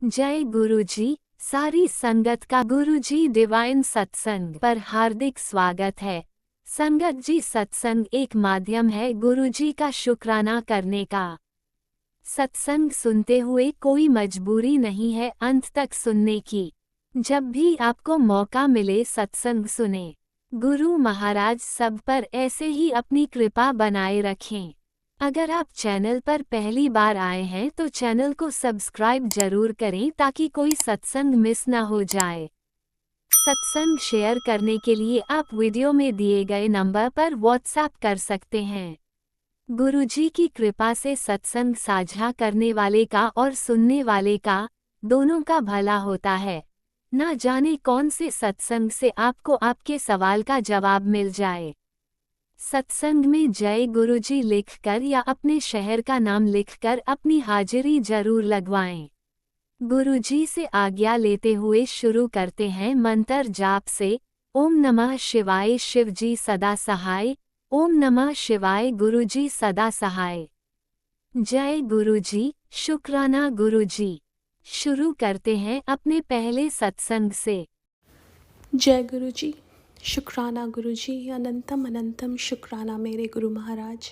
जय गुरुजी। सारी संगत का गुरुजी डिवाइन सत्संग पर हार्दिक स्वागत है। संगत जी, सत्संग एक माध्यम है गुरुजी का शुक्राना करने का। सत्संग सुनते हुए कोई मजबूरी नहीं है अंत तक सुनने की। जब भी आपको मौका मिले सत्संग सुने। गुरु महाराज सब पर ऐसे ही अपनी कृपा बनाए रखें। अगर आप चैनल पर पहली बार आए हैं तो चैनल को सब्सक्राइब जरूर करें ताकि कोई सत्संग मिस न हो जाए। सत्संग शेयर करने के लिए आप वीडियो में दिए गए नंबर पर व्हाट्सएप कर सकते हैं। गुरुजी की कृपा से सत्संग साझा करने वाले का और सुनने वाले का दोनों का भला होता है। ना जाने कौन से सत्संग से आपको आपके सवाल का जवाब मिल जाए। सत्संग में जय गुरुजी लिखकर या अपने शहर का नाम लिखकर अपनी हाजिरी जरूर लगवाएं। गुरुजी से आज्ञा लेते हुए शुरू करते हैं मंत्र जाप से। ओम नमः शिवाय शिवजी सदा सहाय। ओम नमः शिवाय गुरुजी सदा सहाय। जय गुरुजी, शुक्राना गुरुजी। शुरू करते हैं अपने पहले सत्संग से। जय गुरु जी, शुक्राना गुरु जी, अनंतम अनंतम शुक्राना मेरे गुरु महाराज।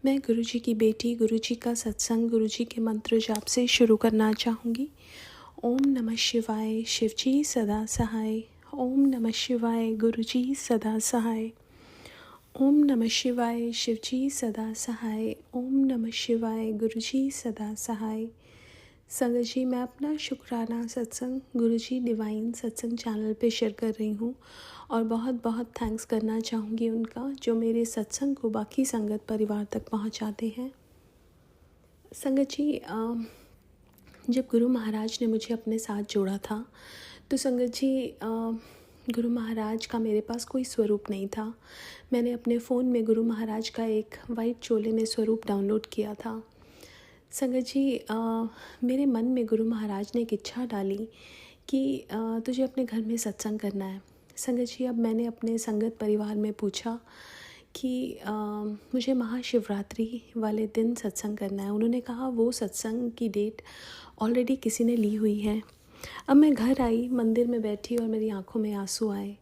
मैं गुरु जी की बेटी गुरु जी का सत्संग गुरु जी के मंत्र जाप से शुरू करना चाहूँगी। ओम नमः शिवाय शिवजी सदा सहाय। ओम नमः शिवाय गुरु जी सदा सहाय। ओम नमः शिवाय शिवजी सदा सहाय। ओम नमः शिवाय गुरु जी सदा सहाय। संगत जी, मैं अपना शुक्राना सत्संग गुरुजी डिवाइन सत्संग चैनल पे शेयर कर रही हूँ और बहुत बहुत थैंक्स करना चाहूँगी उनका जो मेरे सत्संग को बाकी संगत परिवार तक पहुँचाते हैं। संगत जी, जब गुरु महाराज ने मुझे अपने साथ जोड़ा था तो संगत जी, गुरु महाराज का मेरे पास कोई स्वरूप नहीं था। मैंने अपने फ़ोन में गुरु महाराज का एक वाइट चोले में स्वरूप डाउनलोड किया था। संगत जी, मेरे मन में गुरु महाराज ने एक इच्छा डाली कि तुझे अपने घर में सत्संग करना है। संगत जी, अब मैंने अपने संगत परिवार में पूछा कि मुझे महाशिवरात्रि वाले दिन सत्संग करना है। उन्होंने कहा वो सत्संग की डेट ऑलरेडी किसी ने ली हुई है। अब मैं घर आई, मंदिर में बैठी और मेरी आंखों में आंसू आए।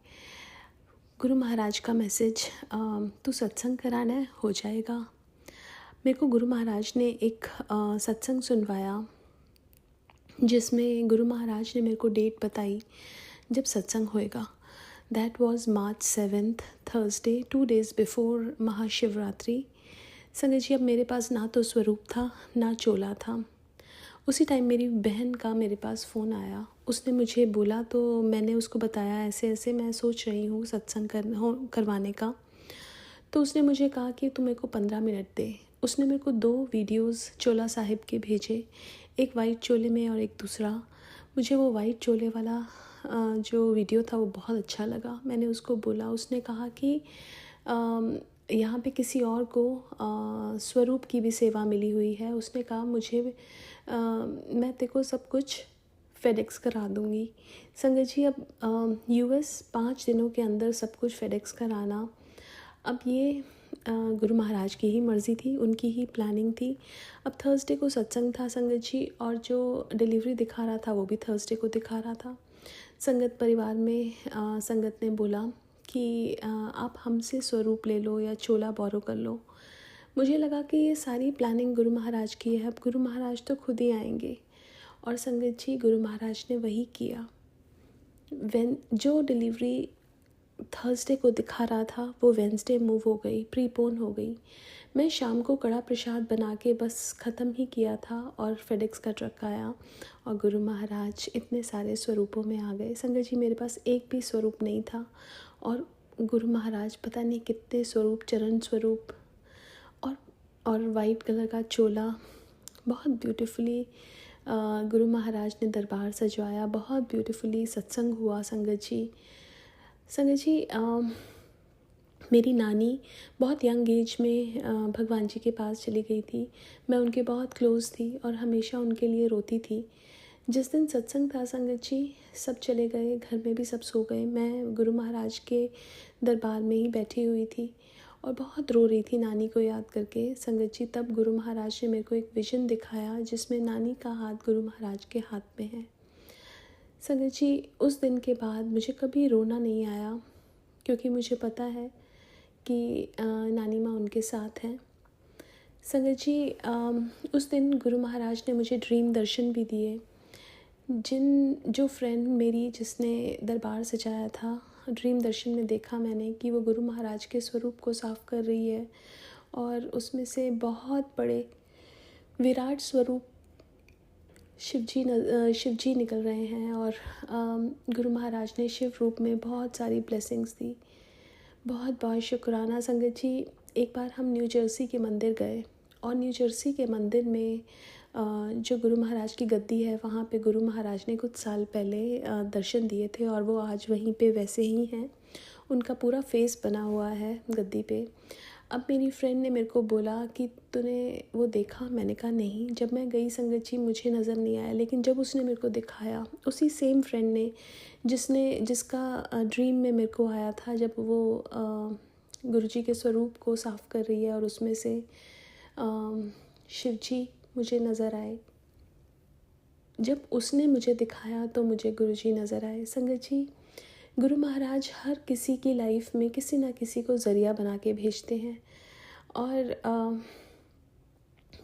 गुरु महाराज का मैसेज, तू सत्संग कराना है, हो जाएगा। मेरे को गुरु महाराज ने एक सत्संग सुनवाया जिसमें गुरु महाराज ने मेरे को डेट बताई जब सत्संग होएगा। That was March 7th, Thursday, 2 days before Mahashivratri. संगत जी, अब मेरे पास ना तो स्वरूप था ना चोला था। उसी टाइम मेरी बहन का मेरे पास फ़ोन आया। उसने मुझे बोला तो मैंने उसको बताया ऐसे ऐसे मैं सोच रही हूँ सत्संग करवाने का। तो उसने मुझे कहा कि तू मेरे को 15 मिनट दे। उसने मेरे को 2 वीडियोस चोला साहिब के भेजे, एक वाइट चोले में और एक दूसरा। मुझे वो वाइट चोले वाला जो वीडियो था वो बहुत अच्छा लगा। मैंने उसको बोला, उसने कहा कि यहाँ पे किसी और को स्वरूप की भी सेवा मिली हुई है। उसने कहा मुझे मैं तेरे को सब कुछ फेडेक्स करा दूँगी। संगत जी, अब US 5 दिनों के अंदर सब कुछ फेडेक्स कराना, अब ये गुरु महाराज की ही मर्ज़ी थी, उनकी ही प्लानिंग थी। अब थर्सडे को सत्संग था संगत जी, और जो डिलीवरी दिखा रहा था वो भी थर्सडे को दिखा रहा था। संगत परिवार में संगत ने बोला कि आप हमसे स्वरूप ले लो या चोला बोरो कर लो। मुझे लगा कि ये सारी प्लानिंग गुरु महाराज की है, अब गुरु महाराज तो खुद ही आएंगे। और संगत जी, गुरु महाराज ने वही किया। जो डिलीवरी थर्सडे को दिखा रहा था वो वेंसडे मूव हो गई, प्रीपोन हो गई। मैं शाम को कड़ा प्रसाद बना के बस ख़त्म ही किया था और फेडेक्स का ट्रक आया और गुरु महाराज इतने सारे स्वरूपों में आ गए। संगत जी, मेरे पास एक भी स्वरूप नहीं था और गुरु महाराज पता नहीं कितने स्वरूप, चरण स्वरूप और वाइट कलर का चोला, बहुत ब्यूटीफुली गुरु महाराज ने दरबार सजवाया, बहुत ब्यूटीफुली सत्संग हुआ। संगत जी, मेरी नानी बहुत यंग एज में भगवान जी के पास चली गई थी। मैं उनके बहुत क्लोज़ थी और हमेशा उनके लिए रोती थी। जिस दिन सत्संग था संगत जी, सब चले गए, घर में भी सब सो गए। मैं गुरु महाराज के दरबार में ही बैठी हुई थी और बहुत रो रही थी नानी को याद करके। संगत जी, तब गुरु महाराज ने मेरे को एक विज़न दिखाया जिसमें नानी का हाथ गुरु महाराज के हाथ में है। संगत जी, उस दिन के बाद मुझे कभी रोना नहीं आया, क्योंकि मुझे पता है कि नानी माँ उनके साथ हैं। संगत जी, उस दिन गुरु महाराज ने मुझे ड्रीम दर्शन भी दिए। जो फ्रेंड मेरी जिसने दरबार सजाया था, ड्रीम दर्शन में देखा मैंने कि वो गुरु महाराज के स्वरूप को साफ़ कर रही है और उसमें से बहुत बड़े विराट स्वरूप शिवजी निकल रहे हैं और गुरु महाराज ने शिव रूप में बहुत सारी ब्लेसिंग्स दी। बहुत बहुत शुक्राना संगत जी। एक बार हम न्यू जर्सी के मंदिर गए और न्यू जर्सी के मंदिर में जो गुरु महाराज की गद्दी है, वहाँ पे गुरु महाराज ने कुछ साल पहले दर्शन दिए थे और वो आज वहीं पे वैसे ही हैं। उनका पूरा फेस बना हुआ है गद्दी पे। अब मेरी फ्रेंड ने मेरे को बोला कि तूने वो देखा? मैंने कहा नहीं, जब मैं गई संगत जी मुझे नज़र नहीं आया, लेकिन जब उसने मेरे को दिखाया, उसी सेम फ्रेंड ने जिसका ड्रीम में मेरे को आया था, जब वो गुरुजी के स्वरूप को साफ़ कर रही है और उसमें से शिवजी मुझे नज़र आए। जब उसने मुझे दिखाया तो मुझे गुरुजी नज़र आए। संगत जी, गुरु महाराज हर किसी की लाइफ में किसी ना किसी को ज़रिया बना के भेजते हैं और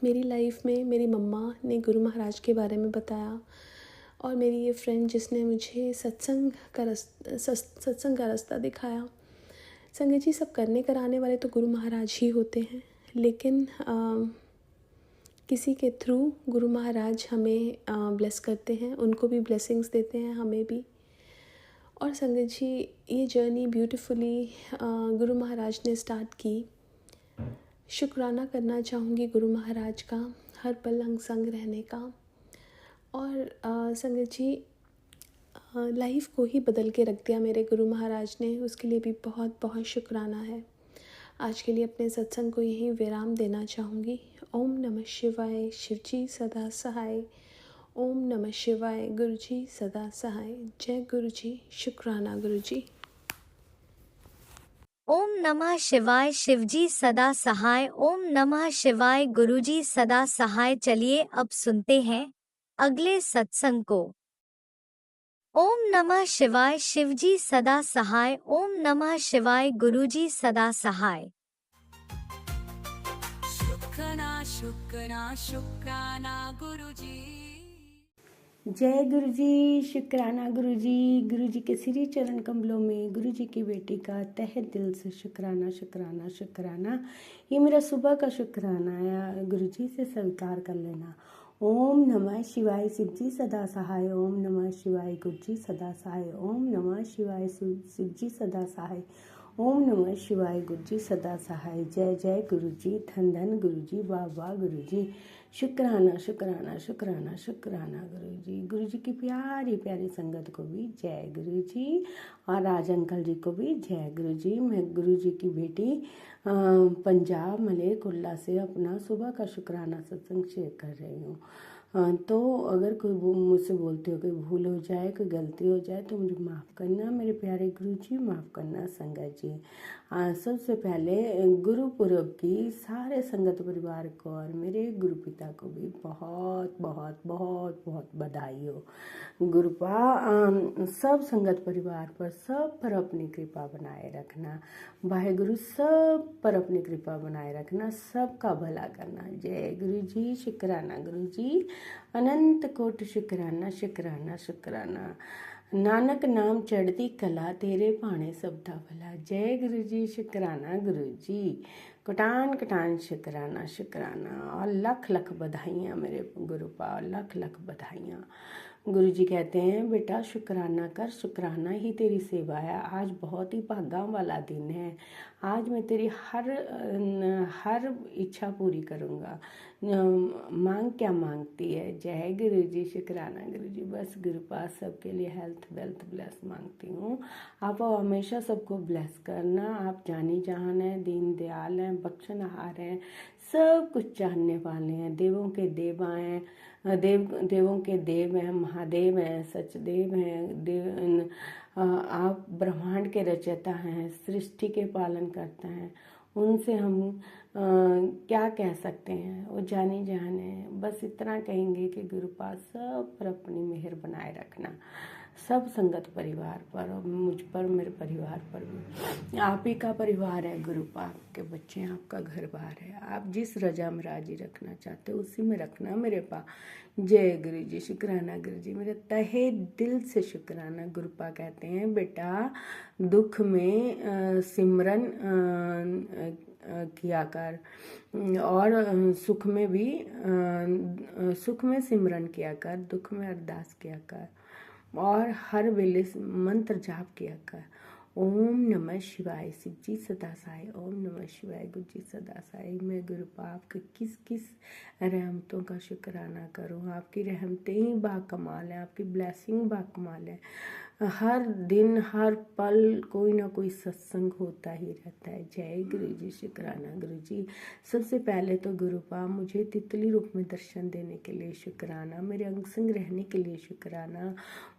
मेरी लाइफ में मेरी मम्मा ने गुरु महाराज के बारे में बताया और मेरी ये फ्रेंड जिसने मुझे सत्संग का रास्ता दिखाया। संगत जी, सब करने कराने वाले तो गुरु महाराज ही होते हैं, लेकिन किसी के थ्रू गुरु महाराज हमें ब्लेस करते हैं, उनको भी ब्लेसिंग्स देते हैं, हमें भी। और संगत जी, ये जर्नी ब्यूटीफुली गुरु महाराज ने स्टार्ट की। शुक्राना करना चाहूँगी गुरु महाराज का, हर पल अंग संग रहने का। और संगत जी, लाइफ को ही बदल के रख दिया मेरे गुरु महाराज ने, उसके लिए भी बहुत बहुत शुक्राना है। आज के लिए अपने सत्संग को यहीं विराम देना चाहूँगी। ओम नमः शिवाय, शिवजी सदा सहाय। ओम नमः शिवाय, गुरुजी सदा सहाय। जय गुरुजी, शुक्राना गुरुजी। ओम नमः शिवाय, शिवजी सदा सहाय। ओम नमः शिवाय, गुरुजी सदा सहाय। चलिए अब सुनते हैं अगले सत्संग को। ओम नमः शिवाय, शिवजी सदा सहाय। ओम नमः शिवाय, गुरुजी सदा सहाय। शुक्राना गुरुजी। जय गुरुजी, शुक्राना गुरुजी। गुरुजी के श्री चरण कमलों में गुरुजी की बेटी का तहे दिल से शुक्राना शुक्राना शुक्राना। ये मेरा सुबह का शुक्राना है, गुरुजी से स्वीकार कर लेना। ओम नमः शिवाय, शिवजी सदा सहाय। ओम नमः शिवाय, गुरुजी सदा सहाय। ओम नमः शिवाय, शिवजी सदा सहाय। ओम नमः शिवाय, गुरुजी सदा सहाय। जय जय गुरुजी, धन धन गुरुजी, वाह वाह गुरुजी। शुक्राना शुक्राना शुक्राना शुक्राना गुरुजी। गुरुजी की प्यारी प्यारी संगत को भी जय गुरुजी और राज अंकल जी को भी जय गुरुजी। मैं गुरुजी की बेटी पंजाब मलेरकोटला से अपना सुबह का शुक्राना सत्संग शेयर कर रही हूँ। तो अगर कोई मुझसे बोलते हो कोई भूल हो जाए, कोई गलती हो जाए तो मुझे माफ़ करना मेरे प्यारे गुरुजी, माफ़ करना संगत जी। सबसे पहले गुरु पुरब की सारे संगत परिवार को और मेरे गुरु पिता को भी बहुत बहुत बहुत बहुत बधाई हो। गुरुपा सब संगत परिवार पर, सब पर अपनी कृपा बनाए रखना। वाहेगुरु सब पर अपनी कृपा बनाए रखना, सबका भला करना। जय गुरु जी, शुक्राना गुरु जी, अनंत कोटि शुक्राना शुक्राना शुक्राना। नानक नाम चढ़ती कला, तेरे भाने सबदा भला। जय गुरु जी, शुक्राना गुरु जी, कटान कटान शुक्राना शुक्राना। और लख लख बधाइयाँ मेरे गुरुपा, लख लख बधाइयाँ। गुरु जी कहते हैं बेटा शुक्राना कर, शुक्राना ही तेरी सेवा है। आज बहुत ही भागा वाला दिन है, आज मैं तेरी हर इच्छा पूरी करूँगा। मांग क्या मांगती है? जय गुरु जी, शुक्राना गुरु जी। बस गुरु पास सबके लिए हेल्थ वेल्थ ब्लेस मांगती हूँ। आप हमेशा सबको ब्लेस करना। आप जानी जहान हैं, दीन दयाल हैं, बख्शनहार हैं, सब कुछ जानने वाले हैं, देवों के देवा हैं, देवों के देव हैं, महादेव हैं, सचदेव हैं। आप ब्रह्मांड के रचयिता हैं, सृष्टि के पालन करते हैं उनसे हम क्या कह सकते हैं, वो जाने जाने हैं। बस इतना कहेंगे कि गुरुपाद सब पर अपनी मेहर बनाए रखना, सब संगत परिवार पर और मुझ पर, मेरे परिवार पर भी। आप ही का परिवार है गुरुपाद के बच्चे, आपका घर बार है। आप जिस रजा में राजी रखना चाहते हो उसी में रखना मेरे पा। जय गुरु जी, शुक्राना गुरु जी, मेरे तहे दिल से शुक्राना। गुरुपा कहते हैं बेटा दुख में सिमरन किया कर और सुख में भी सुख में सिमरन किया कर, दुख में अरदास किया कर और हर वेले मंत्र जाप किया कर। ओम नमः शिवाय शिव जी सदा साई, ओम नमः शिवाय गुरु जी सदा साई। मैं गुरुपा आपके किस किस रहमतों का शुक्राना करूँ। आपकी रहमतें ही बाकमाल है, आपकी ब्लेसिंग बाकमाल है। हर दिन हर पल कोई ना कोई सत्संग होता ही रहता है। जय गुरु जी, शुक्राना गुरु जी। सबसे पहले तो गुरुपा मुझे तितली रूप में दर्शन देने के लिए शुक्राना, मेरे अंग संग रहने के लिए शुक्राना,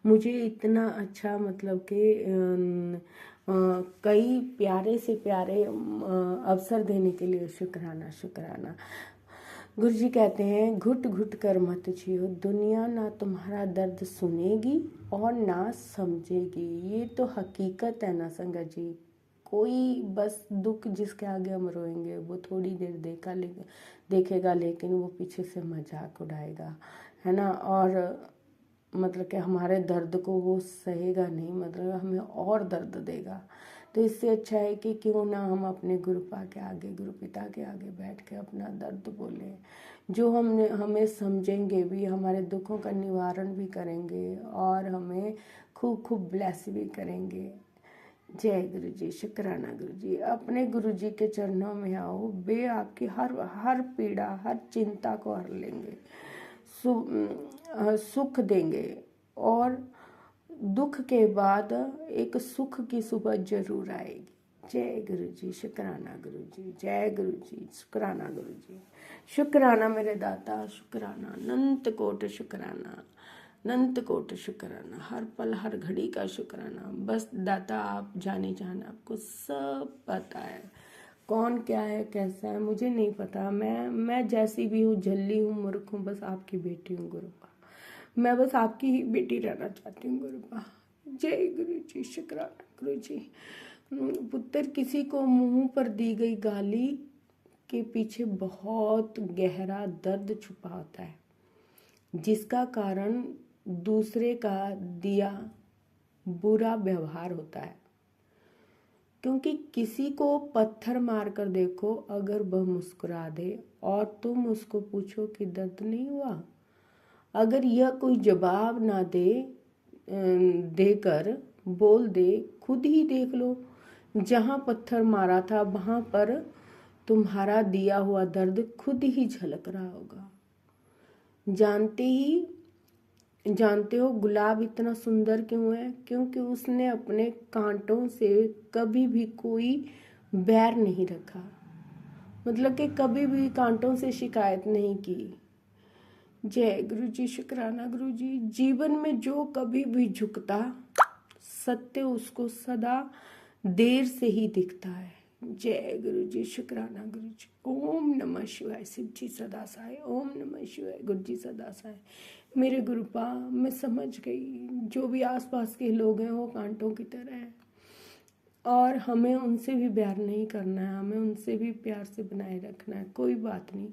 मुझे इतना अच्छा मतलब कि कई प्यारे से प्यारे अवसर देने के लिए शुक्राना शुक्राना। गुरु जी कहते हैं घुट घुट कर मत जियो, दुनिया ना तुम्हारा दर्द सुनेगी और ना समझेगी। ये तो हकीकत है ना संगत जी। कोई बस दुख जिसके आगे हम रोएंगे वो थोड़ी देर देखेगा लेकिन वो पीछे से मजाक उड़ाएगा, है ना। और मतलब कि हमारे दर्द को वो सहेगा नहीं, मतलब हमें और दर्द देगा। तो इससे अच्छा है कि क्यों ना हम अपने गुरुपा के आगे, गुरु पिता के आगे बैठ के अपना दर्द बोलें। जो हमें समझेंगे भी, हमारे दुखों का निवारण भी करेंगे और हमें खूब खूब ब्लेस भी करेंगे। जय गुरु जी, शुक्राना गुरु जी। अपने गुरु जी के चरणों में आओ, वे आपकी हर पीड़ा, हर चिंता को हर लेंगे, सुख देंगे और दुख के बाद एक सुख की सुबह जरूर आएगी। जय गुरु जी, शुक्राना गुरु जी, जय गुरु जी, शुक्राना गुरु जी। शुक्राना मेरे दाता, शुक्राना अनंत कोट शुक्राना, अनंत कोट शुक्राना, हर पल हर घड़ी का शुक्राना। बस दाता आप जाने जाना, आपको सब पता है कौन क्या है कैसा है, मुझे नहीं पता। मैं जैसी भी हूँ, झल्ली हूँ, मूर्ख हूँ, बस आपकी बेटी हूँ गुरुपा। मैं बस आपकी ही बेटी रहना चाहती हूँ गुरुपा। जय गुरु जी, शुक्राना गुरु जी। पुत्र किसी को मुंह पर दी गई गाली के पीछे बहुत गहरा दर्द छुपा होता है, जिसका कारण दूसरे का दिया बुरा व्यवहार होता है। क्योंकि किसी को पत्थर मारकर देखो, अगर वह मुस्कुरा दे और तुम उसको पूछो कि दर्द नहीं हुआ, अगर यह कोई जवाब ना देकर बोल दे, खुद ही देख लो, जहाँ पत्थर मारा था वहाँ पर तुम्हारा दिया हुआ दर्द खुद ही झलक रहा होगा। जानते हो गुलाब इतना सुंदर क्यों है? क्योंकि उसने अपने कांटों से कभी भी कोई बैर नहीं रखा, मतलब कि कभी भी कांटों से शिकायत नहीं की। जय गुरु जी, शुक्राना गुरु जी। जीवन में जो कभी भी झुकता, सत्य उसको सदा देर से ही दिखता है। जय गुरु जी, शुक्राना गुरु जी। ओम नमः शिवाय शिव जी सदा साई, ओम नमः शिवाय गुरु जी सदा साई। मेरे गुरुपा, मैं समझ गई जो भी आसपास के लोग हैं वो कांटों की तरह हैं और हमें उनसे भी प्यार नहीं करना है, हमें उनसे भी प्यार से बनाए रखना है। कोई बात नहीं,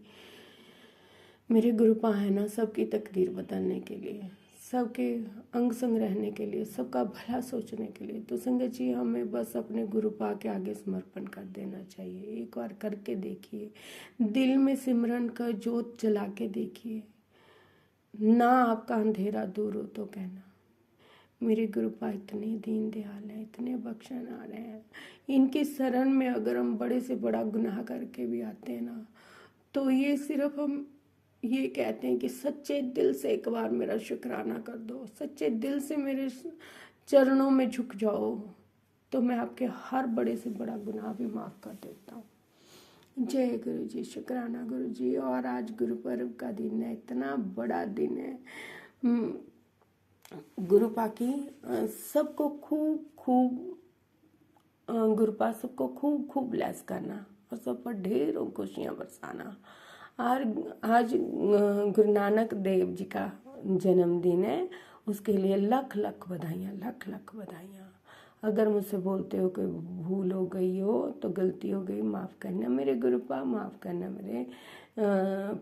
मेरे गुरुपा है ना सबकी तकदीर बदलने के लिए, सबके अंग संग रहने के लिए, सबका भला सोचने के लिए। तो संगत जी हमें बस अपने गुरुपा के आगे समर्पण कर देना चाहिए। एक बार करके देखिए, दिल में सिमरन का जोत जला के देखिए, ना आपका अंधेरा दूर हो तो कहना। मेरे गुरुपा इतने दीन दयाल हैं, इतने बख्शनहार हैं, इनकी शरण में अगर हम बड़े से बड़ा गुनाह करके भी आते हैं ना, तो ये सिर्फ हम ये कहते हैं कि सच्चे दिल से एक बार मेरा शुक्राना कर दो, सच्चे दिल से मेरे चरणों में झुक जाओ, तो मैं आपके हर बड़े से बड़ा गुनाह भी माफ़ कर देता हूँ। जय गुरु जी, शुक्राना गुरु जी। और आज गुरु पर्व का दिन है, इतना बड़ा दिन है। गुरुपा की सबको खूब गुरुपा सबको खूब ब्लेस करना, और सब पर ढेरों खुशियाँ बरसाना। और आज गुरु नानक देव जी का जन्मदिन है, उसके लिए लख लख बधाइयाँ, लख लख बधाइयाँ। अगर मुझसे बोलते हो कि भूल हो गई हो तो गलती हो गई, माफ़ करना मेरे गुरुपा, माफ़ करना मेरे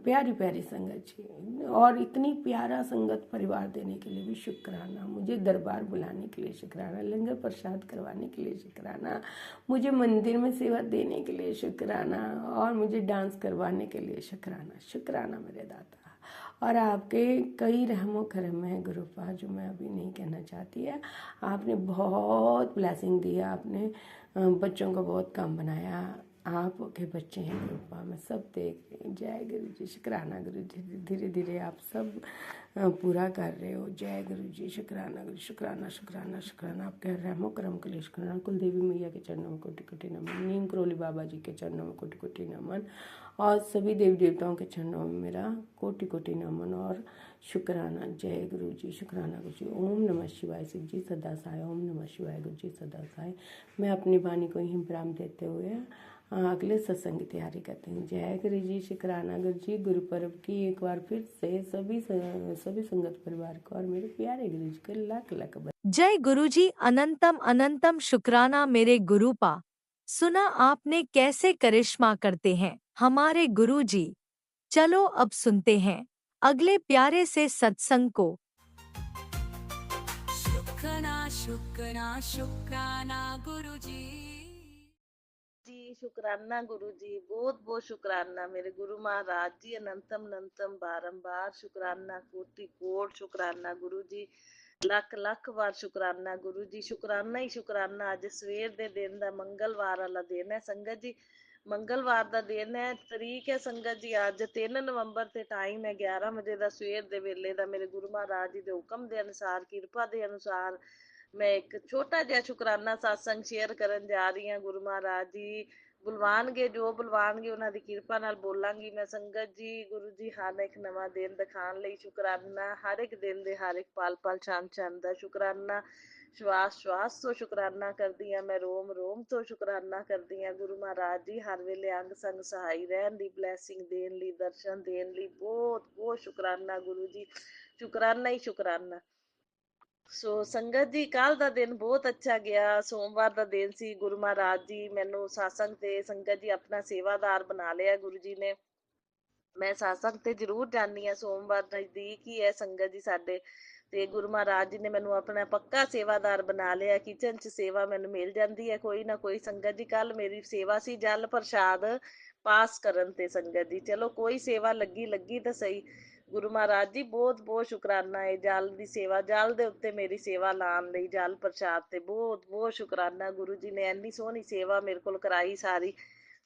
प्यारी प्यारी संगत जी। और इतनी प्यारा संगत परिवार देने के लिए भी शुक्राना, मुझे दरबार बुलाने के लिए शुक्राना, लंगर प्रसाद करवाने के लिए शुक्राना, मुझे मंदिर में सेवा देने के लिए शुक्राना, और मुझे डांस करवाने के लिए शुक्राना। शुक्राना मेरे दाता। और आपके कई रहमो करम है गुरुपा, जो मैं अभी नहीं कहना चाहती है। आपने बहुत ब्लेसिंग दिया, आपने बच्चों को बहुत काम बनाया। आपके बच्चे हैं गुरुपा, मैं सब देख रही हूँ। जय गुरु जी, शुक्राना गुरु जी, धीरे धीरे आप सब पूरा कर रहे हो। जय गुरु जी, शुक्राना गुरु, शुक्राना शुक्राना शुक्राना। आपके रहमो करम के लिए शुक्राना। कुल देवी मैया के चरणों में कोटि कोटि नमन, नीम करोली बाबा जी के चरणों में कोटि कोटि नमन, और सभी देवी देवताओं के चरणों में मेरा कोटि कोटि नमन और शुक्राना। जय गुरु जी, शुक्राना गुरु जी। ओम नमः शिवाय, शिव जी सदा सहाय। ओम नमः शिवाय, गुरु जी सदा सहाय। मैं अपनी वाणी को ही विराम देते हुए अगले सत्संग की तैयारी करती हूँ। जय गुरु जी, शुक्राना गुरु जी। गुरु पर्व की एक बार फिर से सभी संगत परिवार को और मेरे प्यारे गुरु जी को लाख लाख जय गुरुजी, अनंतम अनंतम शुक्राना मेरे गुरुपा। सुना आपने कैसे करिश्मा करते हैं हमारे गुरुजी। चलो अब सुनते हैं अगले प्यारे से सत्संग को। शुक्राना शुक्राना शुक्राना गुरुजी जी, शुक्राना गुरु जी, बहुत बहुत शुक्राना मेरे गुरु महाराज जी, अनंतम अनंतम बारंबार शुक्राना, कोटि कोट शुक्राना गुरु जी, ਲੱਖ ਲੱਖ ਵਾਰ ਸ਼ੁਕਰਾਨਾ ਗੁਰੂ ਜੀ। ਸ਼ੁਕਰਾਨਾ ਹੀ ਸ਼ੁਕਰਾਨਾ। ਅੱਜ ਸਵੇਰ ਦੇ ਦਿਨ ਦਾ ਮੰਗਲਵਾਰ ਵਾਲਾ ਦਿਨ ਹੈ ਸੰਗਤ ਜੀ, ਮੰਗਲਵਾਰ ਦਾ ਦਿਨ ਹੈ, ਤਰੀਕ ਹੈ ਸੰਗਤ ਜੀ ਅੱਜ 3 ਨਵੰਬਰ ਤੇ ਟਾਈਮ ਹੈ 11 ਵਜੇ ਦਾ ਸਵੇਰ ਦੇ ਵੇਲੇ ਦਾ। ਮੇਰੇ ਗੁਰੂ ਮਹਾਰਾਜ ਜੀ ਦੇ ਹੁਕਮ ਦੇ ਅਨੁਸਾਰ, ਕਿਰਪਾ ਦੇ ਅਨੁਸਾਰ ਮੈਂ ਇੱਕ ਛੋਟਾ ਜਿਹਾ ਸ਼ੁਕਰਾਨਾ ਸਤਸੰਗ ਸ਼ੇਅਰ ਕਰਨ ਜਾ ਰਹੀ ਹਾਂ। ਗੁਰੂ ਮਹਾਰਾਜ ਜੀ ਬੁਲਵਾਨਗੇ, ਜੋ ਬੁਲਵਾਨਗੇ ਉਹਨਾਂ ਦੀ ਕਿਰਪਾ ਨਾਲ ਬੋਲਾਂਗੀ ਮੈਂ ਸੰਗਤ ਜੀ। ਗੁਰੂ ਜੀ ਹਰ ਇੱਕ ਨਵਾਂ ਦਿਨ ਦਿਖਾਉਣ ਲਈ ਸ਼ੁਕਰਾਨਾ, ਹਰ ਇੱਕ ਦਿਨ ਦੇ ਹਰ ਇੱਕ ਪਲ ਪਲ ਛਣ ਛਣ ਦਾ ਸ਼ੁਕਰਾਨਾ, ਸ਼ਵਾਸ ਸ਼ਵਾਸ ਤੋਂ ਸ਼ੁਕਰਾਨਾ ਕਰਦੀ ਹਾਂ ਮੈਂ, ਰੋਮ ਰੋਮ ਤੋਂ ਸ਼ੁਕਰਾਨਾ ਕਰਦੀ ਹਾਂ। ਗੁਰੂ ਮਹਾਰਾਜ ਜੀ ਹਰ ਵੇਲੇ ਅੰਗ ਸੰਗ ਸਹਾਈ ਰਹਿਣ ਦੀ ਬਲੈਸਿੰਗ ਦੇਣ ਲਈ, ਦਰਸ਼ਨ ਦੇਣ ਲਈ ਬਹੁਤ ਬਹੁਤ ਸ਼ੁਕਰਾਨਾ ਗੁਰੂ ਜੀ। ਸ਼ੁਕਰਾਨਾ ਹੀ ਸ਼ੁਕਰਾਨਾ। ਸੋ ਸੰਗਤ ਜੀ, ਕੱਲ ਦਾ ਦਿਨ ਬਹੁਤ ਅੱਛਾ ਗਿਆ। ਸੋਮਵਾਰ ਦਾ ਦਿਨ ਸੀ। ਗੁਰੂ ਮਹਾਰਾਜ ਜੀ ਮੈਨੂੰ ਸਾਸੰਗ ਤੇ ਸੰਗਤ ਜੀ ਆਪਣਾ ਸੇਵਾਦਾਰ ਬਣਾ ਲਿਆ ਗੁਰੂ ਜੀ ਨੇ। ਮੈਂ ਸਾਸੰਗ ਤੇ ਜ਼ਰੂਰ ਜਾਂਦੀ ਹਾਂ, ਸੋਮਵਾਰ ਨਜ਼ਦੀਕ ਹੀ ਹੈ ਸੰਗਤ ਜੀ ਸਾਡੇ। ਤੇ ਗੁਰੂ ਮਹਾਰਾਜ ਜੀ ਨੇ ਮੈਨੂੰ ਆਪਣਾ ਪੱਕਾ ਸੇਵਾਦਾਰ ਬਣਾ ਲਿਆ। ਕਿਚਨ 'ਚ ਸੇਵਾ ਮੈਨੂੰ ਮਿਲ ਜਾਂਦੀ ਹੈ ਕੋਈ ਨਾ ਕੋਈ ਸੰਗਤ ਜੀ। ਕੱਲ ਮੇਰੀ ਸੇਵਾ ਸੀ ਜਲ ਪ੍ਰਸ਼ਾਦ ਪਾਸ ਕਰਨ ਤੇ ਸੰਗਤ ਜੀ। ਚਲੋ ਕੋਈ ਸੇਵਾ ਲੱਗੀ ਤਾਂ ਸਹੀ। ਗੁਰੂ ਮਹਾਰਾਜ ਜੀ ਬਹੁਤ ਬਹੁਤ ਸ਼ੁਕਰਾਨਾ ਹੈ ਜਲ ਦੀ ਸੇਵਾ, ਜਲ ਦੇ ਉੱਤੇ ਮੇਰੀ ਸੇਵਾ ਲਾਉਣ ਲਈ, ਜਲ ਪ੍ਰਸ਼ਾਦ ਤੇ ਬਹੁਤ ਬਹੁਤ ਸ਼ੁਕਰਾਨਾ। ਗੁਰੂ ਜੀ ਨੇ ਇੰਨੀ ਸੋਹਣੀ ਸੇਵਾ ਮੇਰੇ ਕੋਲ ਕਰਾਈ ਸਾਰੀ।